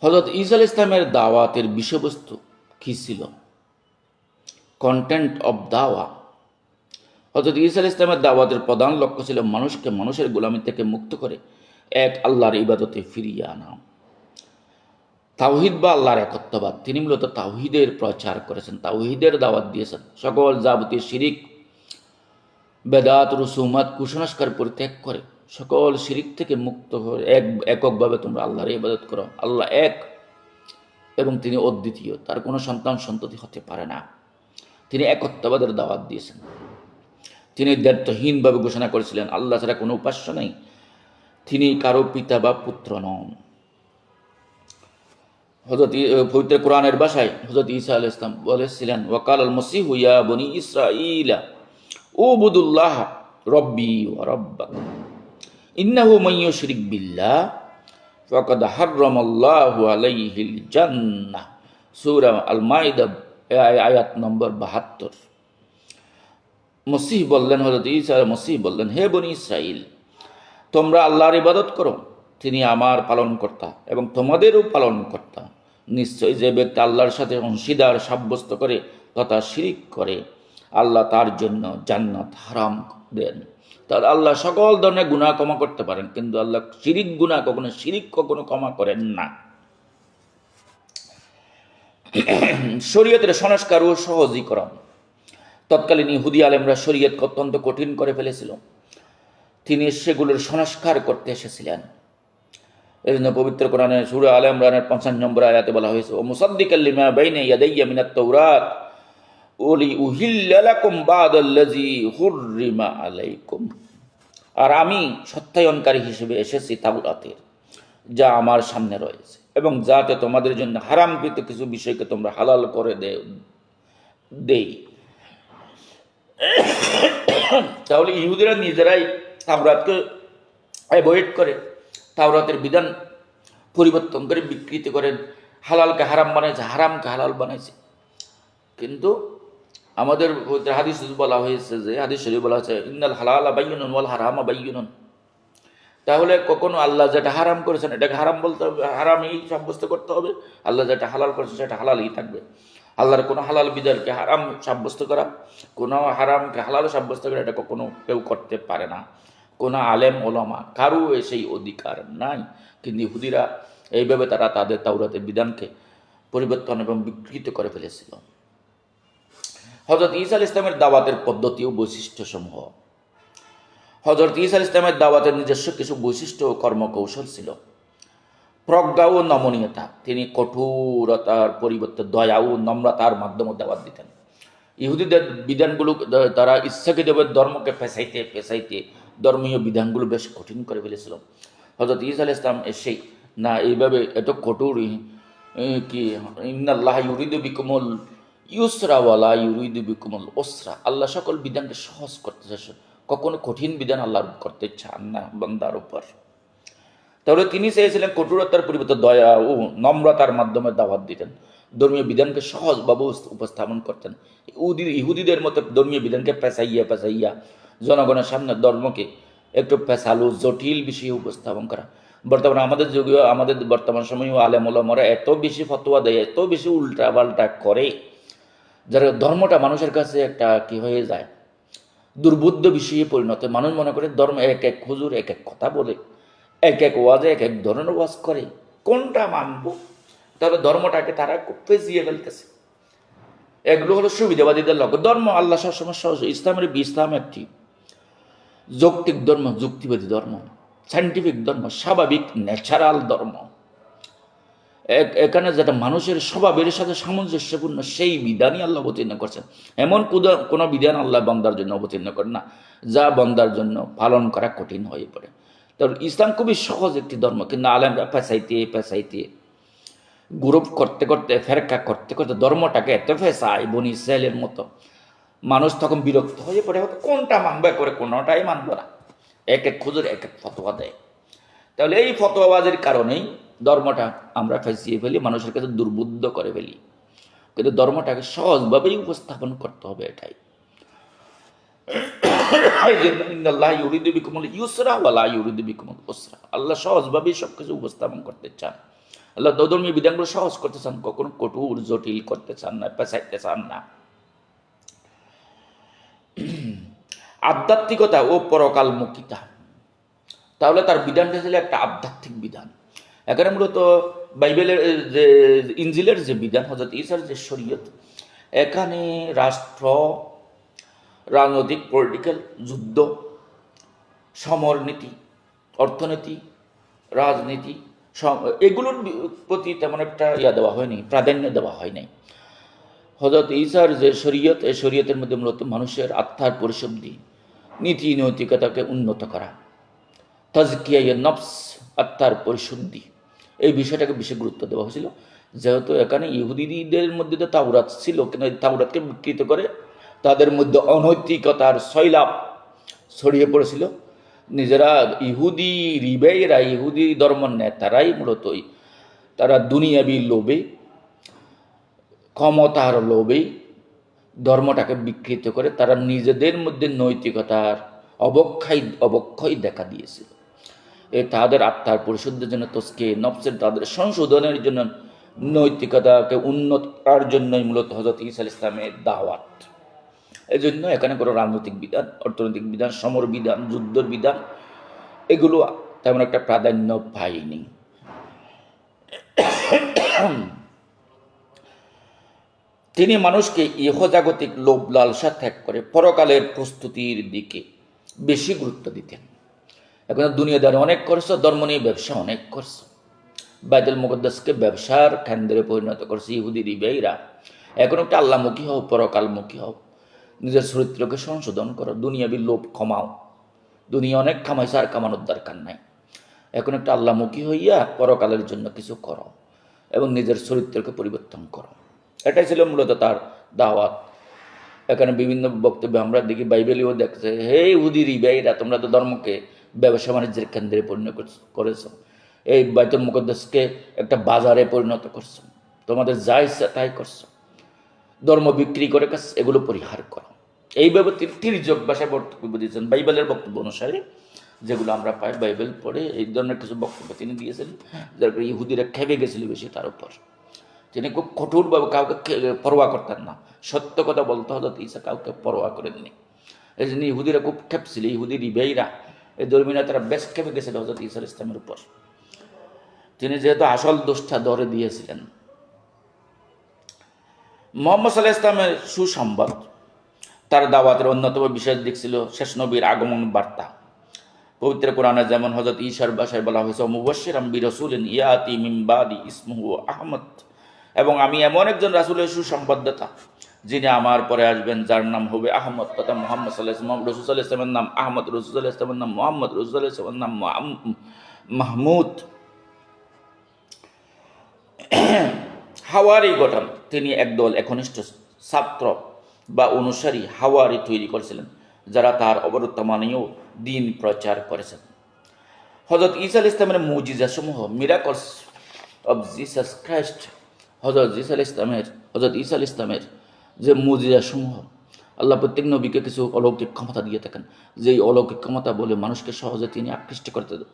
হযরত ঈসা আলাইহিস সালামের দাওয়াতের বিষয়বস্তু কী ছিল? কন্টেন্ট অব দাওয়া। হযরত ঈসা আলাইহিস সালামের দাওয়াতের প্রধান লক্ষ্য ছিল মানুষকে মানুষের গোলামি থেকে মুক্ত করে এক আল্লাহর ইবাদতে ফিরিয়ে আনা। তাওহীদ বা আল্লাহর একত্ববাদ। তিনি মূলত তাওহীদের প্রচার করেছেন, তাওহীদের দাওয়াত দিয়েছেন। সকল যাবতীয় শিরিক, বেদাত, রুসুমাত, কুসংস্কার পরিত্যাগ করে সকল শিরিক থেকে মুক্ত হয়ে এককভাবে তোমরা আল্লাহর ইবাদত করো। আল্লাহ এক এবং তিনি অদ্বিতীয়, তার কোনো সন্তান সন্ততি হতে পারে না। তিনি একত্ববাদের দাওয়াত দিয়েছেন। তিনি দায়িত্বহীনভাবে ঘোষণা করেছিলেন আল্লাহ ছাড়া কোনো উপাস্য নেই, তিনি কারো পিতা বা পুত্র নন। হযরত পবিত্র কোরআনের ভাষায় হযরত ঈসা আলাইহিস সালাম বলেছিলেন, ওয়াকাল আল মসিহু ইয়া বনি ইসরাঈলা উবুদুল্লাহ রব্বি ওয়া রাব্বাকুম ইন্নাহু মান ইউশরিক বিল্লাহ ফাকাদ হাররামাল্লাহু আলাইহিল জান্নাহ। সূরা আল মাইদা আয়াত নম্বর 72। মসিহ বললেন, হযরত ঈসা মসিহ বললেন, হে বনি ইসরাইল, তোমরা আল্লাহর ইবাদত করো, তিনি আমার পালনকর্তা এবং তোমাদেরও পালনকর্তা। নিশ্চয়ই যে ব্যক্তি আল্লাহর সাথে অংশীদার সাব্যস্ত করে তথা শিরিক করে, আল্লাহ তার জন্য জান্নাত হারাম দেন। তার আল্লাহ সকল ধরনের গুনাহ ক্ষমা করতে পারেন, কিন্তু আল্লাহ শিরিক কখনো ক্ষমা করেন না। শরীয়তের সংস্কার ও সহজীকরণ। তৎকালীন ইহুদি আলেমরা শরীয়তকে অত্যন্ত কঠিন করে ফেলেছিল, তিনি সেগুলোর সংস্কার করতে এসেছিলেন। এই জন্য পবিত্র কোরআনে সূরা আলে ইমরানের ৫৫ নম্বর আয়াতে বলা হয়েছে, ও মুসাদ্দিকাল লিমা বাইনা ইয়াদাইয়া মিনাত তাওরাত ওলি উহিল্লা লাকুম বাদাল্লাযী হুররিমা আলাইকুম। আর আমি সত্যায়নকারী হিসেবে এসেছি তাওরাতের, যা আমার সামনে রয়েছে, এবং যাতে তোমাদের জন্য হারামকৃত কিছু বিষয়কে তোমরা হালাল করে দেই। তাহলে ইহুদিরা নিজেরাই তাওরাতকে অ্যাভয়েড করে, তাওরাতের বিধান পরিবর্তন করে বিকৃতি করেন, হালালকে হারাম বানাইছে, হারামকে হালাল বানাইছে। কিন্তু আমাদের হাদিস বলা হয়েছে, যে হাদিস শরীফ বলা হয়েছে, ইন্নাল হালালা বাইয়িনুন ওয়াল হারামা বাইয়িনুন। তাহলে কখনো আল্লাহ যেটা হারাম করেছেন এটাকে হারাম বলতে হবে, হারামই সাব্যস্ত করতে হবে। আল্লাহ যেটা হালাল করেছেন সেটা হালালই থাকবে। আল্লাহর কোনো হালাল বিধানকে হারাম সাব্যস্ত করা, কোনো হারামকে হালাল সাব্যস্ত করা, এটা কখনো কেউ করতে পারে না। কোনো আলেম ওলামা কারও সেই অধিকার নাই। কিন্তু ইহুদিরা এইভাবে তারা তাদের তাওরাতের বিধানকে পরিবর্তন এবং বিকৃত করে ফেলেছিল। হযরত ঈসা আলাইহিস সালামের দাওয়াতের পদ্ধতি ও বৈশিষ্ট্যসমূহ। হযরত ঈসা আলাইহিস সালামের দাওয়াতের নিজস্ব কিছু বৈশিষ্ট্য ও কর্মকৌশল ছিল। প্রজ্ঞা ও নমনীয়তা। তিনি কঠোরতার পরিবর্তে দয়া ও নম্রতার মাধ্যমে দাওয়াত দিতেন। ইহুদিদের বিধানগুলো তারা ইচ্ছাকৃতভাবে ধর্মকে পেঁচাইতে ধর্মীয় বিধানগুলো বেশ কঠিন করে ফেলেছিল। হযরত ঈসা আলাইহিস সালাম এসেই না এইভাবে এত কঠোর কি ইন্নাল্লাহ ইউরিদু বিকুমুল ইউসরা ওয়ালা ইউরিদু বিকুমুল উসরা। আল্লাহ সকল বিধানকে সহজ করতে চান, কখনো কঠিন বিধান আল্লাহ করতে চান না বান্দার উপর। তাহলে তিনি চেয়েছিলেন কঠোরতার পরিবর্তে দয়া ও নম্রতার মাধ্যমে দাওয়াত দিতেন, ধর্মীয় বিধানকে সহজভাবে উপস্থাপন করতেন। ইহুদিদের মতো ধর্মীয় বিধানকে পেঁচাইয়া জনগণের সামনে ধর্মকে একটু পেঁচালো জটিল বিষয়ে উপস্থাপন করা। বর্তমানে আমাদের যুগে, আমাদের বর্তমান সময়ে আলেম ওলামারা এত বেশি ফতোয়া দেয়, এত বেশি উল্টাপাল্টা করে, যারা ধর্মটা মানুষের কাছে একটা কি হয়ে যায়, দুর্বোধ্য বিষয়ে পরিণত। মানুষ মনে করে ধর্ম এক এক হুজুর এক এক কথা বলে, এক এক ওয়াজে এক এক ধরনের ওয়াজ করে, কোনটা মানব? তবে ধর্মটাকে তারা খুব পেঁচিয়ে ফেলতেছে। এগুলো হলো সুবিধাবাদীদের লক্ষ্য। ধর্ম আল্লাহ সবসময় সহজ। ইসলাম একটি যৌক্তিক ধর্ম, যুক্তিবাদী ধর্ম, সায়েন্টিফিক ধর্ম, স্বাভাবিক ন্যাচারাল ধর্ম। এখানে যেটা মানুষের স্বভাবের সাথে সামঞ্জস্যপূর্ণ সেই বিধানই আল্লাহ অবতীর্ণ করছেন। এমন কোনো বিধান আল্লাহ বান্দার জন্য অবতীর্ণ করেন না যা বান্দার জন্য পালন করা কঠিন হয়ে পড়ে। তো ইসলাম খুবই সহজ একটি ধর্ম, কিন্তু আলেমরা পেঁচাইতে গ্রুপ করতে করতে ফেরকা করতে করতে ধর্মটাকে এত ফেসায় বনি ইসরায়েলের মতো, মানুষ তখন বিরক্ত হয়ে পড়ে, কোনটা মানবে করে কোনোটাই মানব না, এক এক খুঁজুর এক এক ফতোয়া দেয়। তাহলে এই ফতোয়াবাজের কারণেই ধর্মটা আমরা ফেঁসিয়ে ফেলি, মানুষের কাছে দুর্বুদ্ধ করে ফেলি। কিন্তু ধর্মটাকে সহজভাবেই উপস্থাপন করতে হবে, এটাই। আল্লাহ সহজভাবেই সবকিছু উপস্থাপন করতে চান। আল্লাহ ধর্মীয় বিধানগুলো সহজ করতে চান, কখনো কঠোর জটিল করতে চান না, পেঁচাইতে চান না। আধ্যাত্মিকতা ও পরকালমুখিতা, তাহলে তার বিধানটা ছিল একটা আধ্যাত্মিক বিধান। এখানে মূলত বাইবেলের যে ইনজিলের যে বিধান, হযরত ঈসার যে শরীয়ত, এখানে রাষ্ট্র, রাজনৈতিক, পলিটিক্যাল, যুদ্ধ, সমরনীতি, অর্থনীতি, রাজনীতি, এগুলোর প্রতি তেমন একটা দেওয়া হয়নি, প্রাধান্য দেওয়া হয় নাই। হযরত ঈসার যে শরীয়ত, এই শরীয়তের মধ্যে মূলত মানুষের আত্মার পরিশুদ্ধি, নীতি নৈতিকতাকে উন্নত করা, তাজকিয়া নফস, আত্মার পরিশুদ্ধি, এই বিষয়টাকে বেশি গুরুত্ব দেওয়া হয়েছিল। যেহেতু এখানে ইহুদিদের মধ্যে তো তাওরাত ছিল, কিন্তু এই তাওরাতকে বিকৃত করে তাদের মধ্যে অনৈতিকতার সৈলাভ ছড়িয়ে পড়েছিল। নিজেরা ইহুদি রিবেইরা, ইহুদি ধর্ম নেতারাই মূলত তারা দুনিয়াবি লোভে, ক্ষমতার লোভে ধর্মটাকে বিকৃত করে তারা নিজেদের মধ্যে নৈতিকতার অবক্ষয় দেখা দিয়েছিল। তাদের আত্মার পরিশুদ্ধের জন্য, তস্কে নফসের তাদের সংশোধনের জন্য, নৈতিকতাকে উন্নত করার জন্যই মূলত হযরত ঈসা আলাইহিস সালামের দাওয়াত। এই জন্য এখানে কোনো রাজনৈতিক বিধান, অর্থনৈতিক বিধান, সমর বিধান, যুদ্ধের বিধান, এগুলো তেমন একটা প্রাধান্য পায়নি। তিনি মানুষকে ইহজাগতিক লোভ লালসা ত্যাগ করে পরকালের প্রস্তুতির দিকে বেশি গুরুত্ব দিতেন। এখন দুনিয়াদারি অনেক করছো, ধর্ম নিয়ে ব্যবসা অনেক করছো, বাইতুল মুকদ্দাসকে ব্যবসার কেন্দ্রে পরিণত করছে ইহুদি রিবেইরা। এখন একটা আল্লাহমুখী হও, পরকালমুখী হও, নিজের চরিত্রকে সংশোধন করো, দুনিয়াবি লোভ কমাও। দুনিয়া অনেক কামাইছে, আর কামানোর দরকার নাই। এখন একটা আল্লাহমুখী হইয়া পরকালের জন্য কিছু করো এবং নিজের চরিত্রকে পরিবর্তন করো। এটাই ছিল মূলত তার দাওয়াত। এখানে বিভিন্ন বক্তব্যে আমরা দেখি, বাইবেলেও দেখছে, হে ইহুদি রিবেইরা, তোমরা তো ধর্মকে ব্যবসা বাণিজ্যের কেন্দ্রে পরিণত করেছ, এই বাইতুল মুকদ্দাসকে একটা বাজারে পরিণত করছো, তোমাদের যা ইচ্ছা তাই করছো, ধর্ম বিক্রি করে এগুলো পরিহার করো। এইভাবে তিনি তির্যক ভাষায় বক্তব্য দিয়েছেন। বাইবেলের বক্তব্য অনুসারে যেগুলো আমরা পাই, বাইবেল পড়ে এই ধরনের কিছু বক্তব্য তিনি দিয়েছিলেন, যার ফলে ইহুদিরা খেপে গেছিল বেশি তার উপর। তিনি খুব কঠোরভাবে কাউকে পরোয়া করতেন না, সত্য কথা বলতে হযরত ঈসা কাউকে পরোয়া করেননি। এই জন্য ইহুদিরা খুব খেপছিল, ইহুদি রিবেইরা, এই ধর্মীরা তারা বেশ খেপে গেছিল হযরত ঈসা আলাইহিস সালামের উপর। তিনি যেহেতু আসল দোষটা ধরে দিয়েছিলেন। মুহাম্মদ সাল্লাল্লাহু আলাইহি ওয়াসাল্লামের সুসংবাদ, তার দাওয়াতের অন্যতম বিশেষ দিক ছিল শেষ নবীর আগমন বার্তা। পবিত্র কোরআনে যেমন হযরত ঈসার ভাষায় বলা হয়েছে, মুবাশশিরাম বিরাসূলিন ইয়াতি মিন বাদি ইসমুহু আহমদ, এবং আমি এমন একজন রাসূলের সুসংবাদদাতা যিনি আমার পরে আসবেন, যার নাম হবে আহমদ, তথা মুহাম্মদ সাল্লাল্লাহু আলাইহি ওয়াসাল্লাম। রাসূল সাল্লাল্লাহু আলাইহি ওয়াসাল্লামের নাম আহমদ, রাসূল সাল্লাল্লাহু আলাইহি ওয়াসাল্লামের নাম মুহাম্মদ, রাসূল সাল্লাল্লাহু আলাইহি ওয়াসাল্লামের নাম মাহমুদ। হাওয়ারি গঠন, তিনি একদল একনিষ্ঠ ছাত্র বা অনুসারী হাওয়ারি তৈরি করেছিলেন, যারা তার অবর্তমানেও দিন প্রচার করেছেন। হযরত ঈসা আলাইহিস সালামের মুজিজাসমূহ, মিরাকলস অব জিসাস ক্রাইস্ট, হযরত ঈসা আলাইহিস সালামের যে মুজিজাসমূহ, আল্লাহ প্রত্যেক নবীকে কিছু অলৌকিক ক্ষমতা দিয়ে থাকেন, যেই অলৌকিক ক্ষমতা বলে মানুষকে সহজে তিনি আকৃষ্ট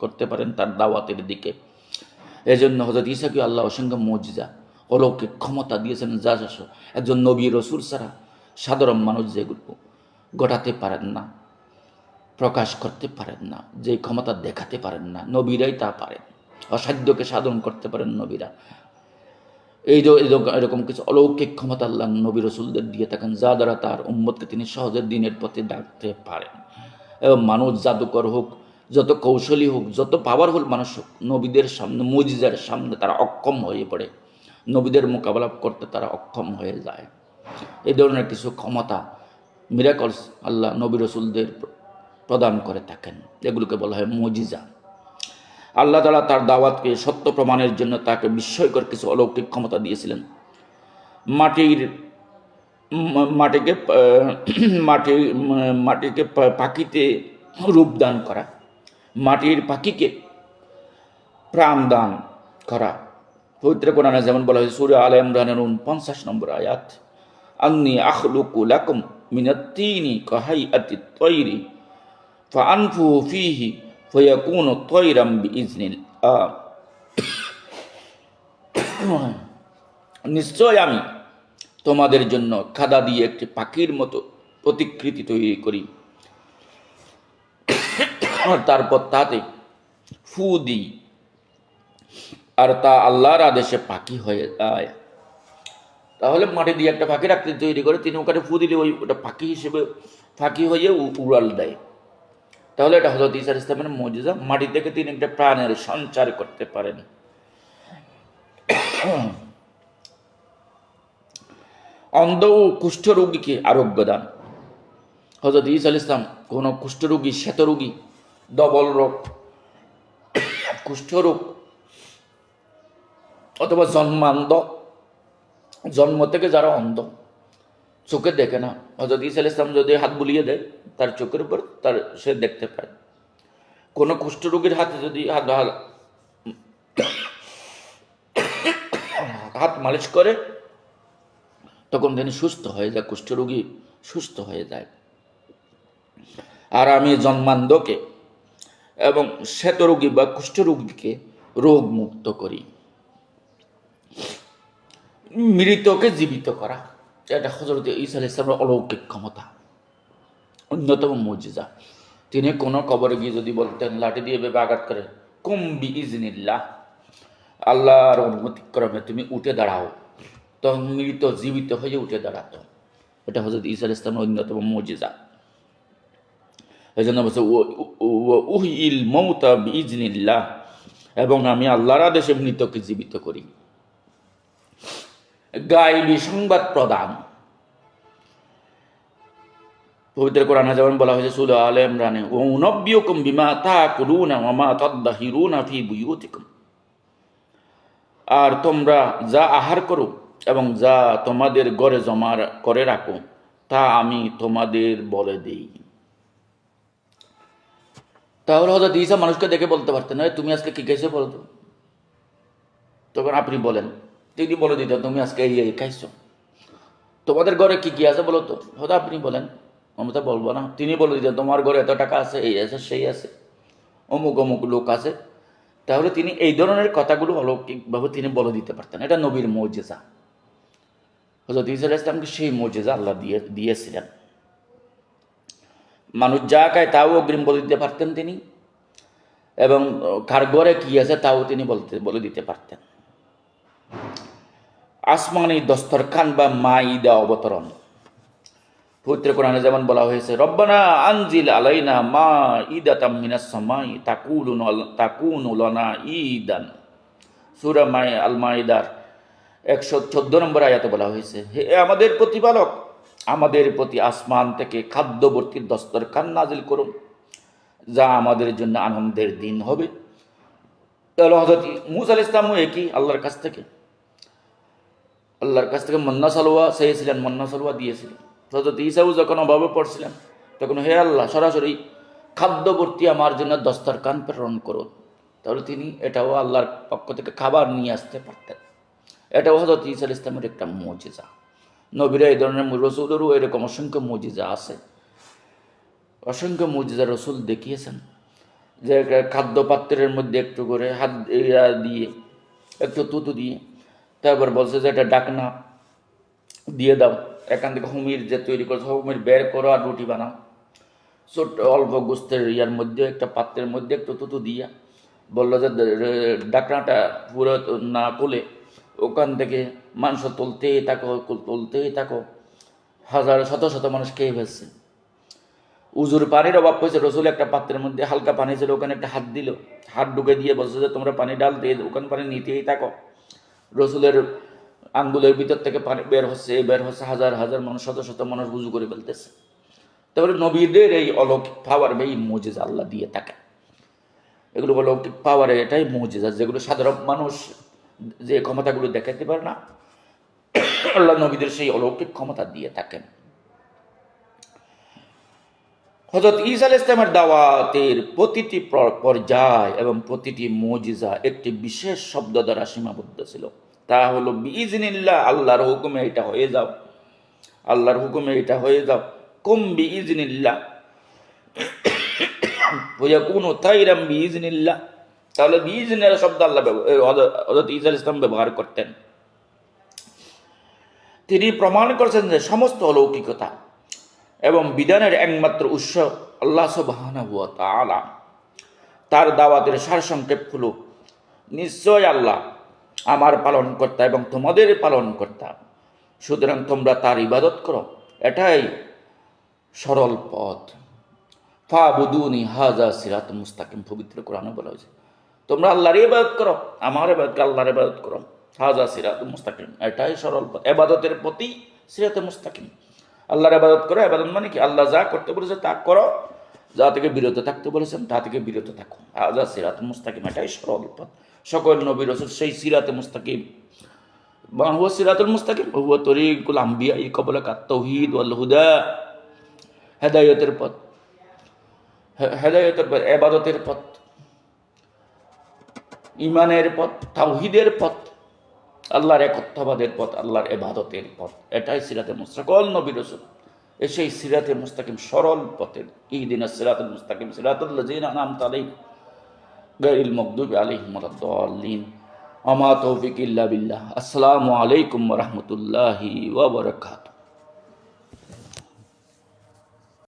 করতে পারেন তার দাওয়াতের দিকে। এই জন্য হযরত ঈসাকে আল্লাহ অসংখ্য মুজিজা, অলৌকিক ক্ষমতা দিয়েছেন, যা একজন নবী রসুল ছাড়া সাধারণ মানুষ যেগুলো ঘটাতে পারেন না, প্রকাশ করতে পারেন না, যে ক্ষমতা দেখাতে পারেন না, নবীরাই তা পারেন। অসাধ্যকে সাধন করতে পারেন নবীরা। এরকম কিছু অলৌকিক ক্ষমতা আল্লাহ নবী রসুলদের দিয়ে থাকেন, যা দ্বারা তার উম্মতকে তিনি সহজে দিনের পথে ডাকতে পারেন। এবং মানুষ জাদুকর হোক, যত কৌশলী হোক, যত পাওয়ারফুল মানুষ হোক, নবীদের সামনে, মুজিজার সামনে তারা অক্ষম হয়ে পড়ে, নবীদের মোকাবেলা করতে তারা অক্ষম হয়ে যায়। এই ধরনের কিছু ক্ষমতা, মিরাকলস আল্লাহ নবী রসুলদের প্রদান করে থাকেন, এগুলোকে বলা হয় মুজিজা। আল্লাহ তাআলা তার দাওয়াতকে সত্য প্রমাণের জন্য তাকে বিস্ময়কর কিছু অলৌকিক ক্ষমতা দিয়েছিলেন। মাটিকে মাটি মাটিকে পাখিতে রূপ দান করা, মাটির পাখিকে প্রাণ দান করা। পবিত্র কোরআনে যেমন বলা হয়েছে সূরা আলে ইমরানের 49 নম্বর আয়াত, আন্নী আখলুকু লাকুম মিনাত-তিনি কাহাইআতিত তায়রি ফাআনফুহু ফীহি ফায়াকুনু তায়রাম বিইজনিল্লাহ। নিশ্চয় আমি তোমাদের জন্য খাদা দিয়ে একটি পাখির মতো প্রতিকৃতি তৈরি করি, তারপর তাতে ফু দিই, আর তা আল্লাহর আদেশে পাখি হয়ে যায়। তাহলে মাটি দিয়ে একটা পাখির আকৃতি তৈরি করে তিনি ওখানে ফু দিলে ওটা পাখি হিসেবে পাখি হয়ে উড়াল দেয়। তাহলে এটা হযরত ঈসা আলাইহিস সালামের মুজিজা। মাটি থেকে তিনি একটা প্রাণের সঞ্চার করতে পারেন। অন্ধ ও কুষ্ঠরোগীকে আরোগ্য দান। হযরত ঈসা আলাইহিস সালাম কোনো কুষ্ঠরোগী, শ্বেতরোগী, ডবল রোগ, কুষ্ঠরোগ অথবা জন্মান্ধ, জন্ম থেকে যারা অন্ধ, চোখে দেখে না, হযরত ঈসা আলাইহিস সালাম যদি হাত বুলিয়ে দেয় তার চোখের উপর, তার সে দেখতে পায়। কোনো কুষ্ঠরোগীর হাতে যদি হাত মালিশ করে তখন তিনি সুস্থ হয়ে যায়, কুষ্ঠরোগী সুস্থ হয়ে যায়। আর আমি জন্মান্ধকে এবং শ্বেতরোগী বা কুষ্ঠরোগীকে রোগ মুক্ত করি। মৃতকে জীবিত করা, এটা হযরত ঈসা আলাইহিস সালামের অলৌকিক ক্ষমতা, অন্যতম মুজিজা। তিনি কোনো কবরে গিয়ে যদি বলতেন, লাঠি দিয়ে ভেবে আঘাত করে, কুম বিইজনিল্লাহ, আল্লাহর অনুমতিক্রমে তুমি উঠে দাঁড়াও, তখন মৃত জীবিত হয়ে উঠে দাঁড়াতো। এটা হযরত ঈসা আলাইহিস সালামের অন্যতম মুজিজা। এই জন্য বলছে উহিল মৌতা বিইজনিল্লাহ, এবং আমি আল্লাহর আদেশে মৃতকে জীবিত করি। গায়বী সংবাদ প্রদান। পবিত্র কোরআনে যেমন বলা হয়েছে সূরা আলে ইমরানে, ওয়া উনাব্বিউকুম বিমা তাকুলুনা ওয়া মা তাদাহিরুনা ফি বুয়ুতিকুম, আর তোমরা যা আহার করো এবং যা তোমাদের ঘরে জমা করে রাখো তা আমি তোমাদের বলে দেই। তাহলে হযরত ঈসা মানুষকে দেখে বলতে পারতেন, তুমি আজকে কি খাইছো বলো তো, তখন আপনি বলেন, তিনি বলে দিতেন তুমি আজকে এই খাইছো। তোমাদের ঘরে কি কি আছে বলো তো, হয়তো আপনি বলেন, আমি তো বলবো না। তিনি বলে দিতেন তোমার ঘরে এত টাকা আছে, এই আছে, সেই আছে, অমুক অমুক লোক আছে। তাহলে তিনি এই ধরনের কথাগুলো অলৌকিকভাবে তিনি বলে দিতে পারতেন। এটা নবীর মুজিজা। হযরত ঈসা আলাইহিস সালামকে সেই মুজিজা আল্লাহ দিয়েছিলেন। মানুষ যা খায় তাও অগ্রিম বলে দিতে পারতেন তিনি, এবং কার ঘরে কি আছে তাও তিনি বলে দিতে পারতেন। আসমানি দস্তরখান বা মাইদা অবতরণ। পবিত্র কোরআনে যেমন বলা হয়েছে, রব্বানা আনজিল আলাইনা মাইদাতাম মিনাস সামাই তাকুনু লানা ঈদান। সূরা আল মাইদার 114 নম্বর আয়াতে বলা হয়েছে, হে আমাদের প্রতিপালক, আমাদের প্রতি আসমান থেকে খাদ্যবর্তীর দস্তরখান নাজিল করুন, যা আমাদের জন্য আনন্দের দিন হবে। তাহলে হযরত মূসা আলাইহিস সালামও একই আল্লাহর কাছ থেকে মন্না সালোয়া চেয়েছিলেন, মন্না সালোয়া দিয়েছিলেন। হযরত ঈসাও যখন অভাবে পড়ছিলেন তখন, হে আল্লাহ, সরাসরি খাদ্যবর্তী আমার জন্য দস্তরখান প্রেরণ করুন। তাহলে তিনি এটাও আল্লাহর পক্ষ থেকে খাবার নিয়ে আসতে পারতেন। এটাও হযরত ঈসা আলাইহিস সালামের একটা মুজিজা। নবীরা এই ধরনের, রসুলেরও এরকম অসংখ্য মুজিজা আছে, অসংখ্য মুজিজা রসুল দেখিয়েছেন। যে খাদ্যপাত্রের মধ্যে একটু করে হাত দিয়ে, একটু তুতু দিয়ে, তারপর বলছে যে এটা ডাকনা দিয়ে দাও, এখান থেকে হুমির যে তৈরি করছে হুমির বের করো আর রুটি বানাও। ছোট অল্প গোস্তের ইয়ার মধ্যে একটা পাত্রের মধ্যে একটু তুতু দিয়া বললো যে ডাকনাটা পুরো না খুলে ওখান থেকে মাংস তুলতেই থাকো, হাজার শত শত মানুষ খেয়ে ফেলছে। উজুর পানির অভাব হয়েছে, রসুল একটা পাত্রের মধ্যে হালকা পানি ছিল, ওখানে একটা হাত দিল, হাত ঢুকে দিয়ে বলছে যে তোমরা পানি ডাল দিয়ে ওখানে পানি নিতেই থাকো। রসুলের আঙ্গুলের ভিতর থেকে পানি বের হচ্ছে, হাজার হাজার মানুষ, শত শত মানুষ উজু করে ফেলতেছে। তারপরে নবীদের এই অলৌকিক পাওয়ার, এই মুজিজা আল্লাহ দিয়ে থাকে। এগুলো অলৌকিক পাওয়ারে এটাই মুজিজা, যেগুলো সাধারণ মানুষ যে ক্ষমতাগুলো দেখাতে পারে না, আল্লাহ নবীদের সেই অলৌকিক ক্ষমতা দিয়ে থাকেন। হযরত ঈসা আলাইহিস সালামের দাওয়াতের প্রতিটি পর্যায় এবং প্রতিটি মুজিজা একটি বিশেষ শব্দ দ্বারা সীমাবদ্ধ ছিল। তা হলো বিইজনিল্লাহ, আল্লাহর হুকুমে এটা হয়ে যাও, আল্লাহর হুকুমে এটা হয়ে যাও। কুম বিইজনিল্লাহ ওয়াকুনু তাইরাম বিইজনিল্লাহ। তাহলে বিইজনিল্লাহ শব্দ আল্লাহ হযরত ঈসা আলাইহিস সালাম ব্যবহার করতেন। তিনি প্রমাণ করেছেন যে সমস্ত অলৌকিকতা এবং বিধানের একমাত্র উৎস আল্লাহ সুবহানাহু ওয়া তাআলা। তার দাওয়াতের সারসংক্ষেপ হলো, নিশ্চয় আল্লাহ আমার পালনকর্তা এবং তোমাদের পালনকর্তা, সুতরাং তোমরা তার ইবাদত করো, এটাই সরল পথ। ফাবুদুনি হাযা সিরাতুল মুস্তাকিম, পবিত্র কোরআনে বলা হয়েছে তোমরা আল্লাহর ইবাদত করো, আমার ইবাদত, আল্লাহর ইবাদত করো। হাযা সিরাতুল মুস্তাকিম, এটাই সরল পথ। ইবাদতের প্রতি সিরাতুল মুস্তাকিম, আল্লাহর ইবাদত করো। ইবাদত মানে কি? আল্লাহ যা করতে বলেছে তা করো, যা থেকে বিরত থাকতে বলেছেন তা থেকে বিরত থাকো। হাযা সিরাতুল মুস্তাকিম, এটাই সরল পথ। সকল নবী রাসূল সেই সিরাতে মুস্তাকিম, মা হুয়া সিরাতুল মুস্তাকিম হুয়া তরিকুল আম্বিয়া ক্বাবলাকা তাওহীদ ওয়াল হুদা, হেদায়েতের পথ, হেদায়েতের পথ, ইবাদতের পথ, ঈমানের পথ, তাওহীদের পথ, আল্লাহর একত্ববাদের পথ, আল্লাহর ইবাদতের পথ, এটাই সিরাতে মুস্তাকিম। সকল নবী রাসূল সেই সিরাতে মুস্তাকিম, সরল পথের। ইহদিনাস সিরাতাল মুস্তাকিম সিরাতাল লাযিনা আনআমতা আলাইহিম গায়রিল মাগদুবি আলাইহিম ওয়ালাদ-দাল্লিন। আমা তৌফিক ইল্লা বিল্লাহ। আসসালামু আলাইকুম ওয়া রাহমাতুল্লাহি ওয়া বারাকাতুহু।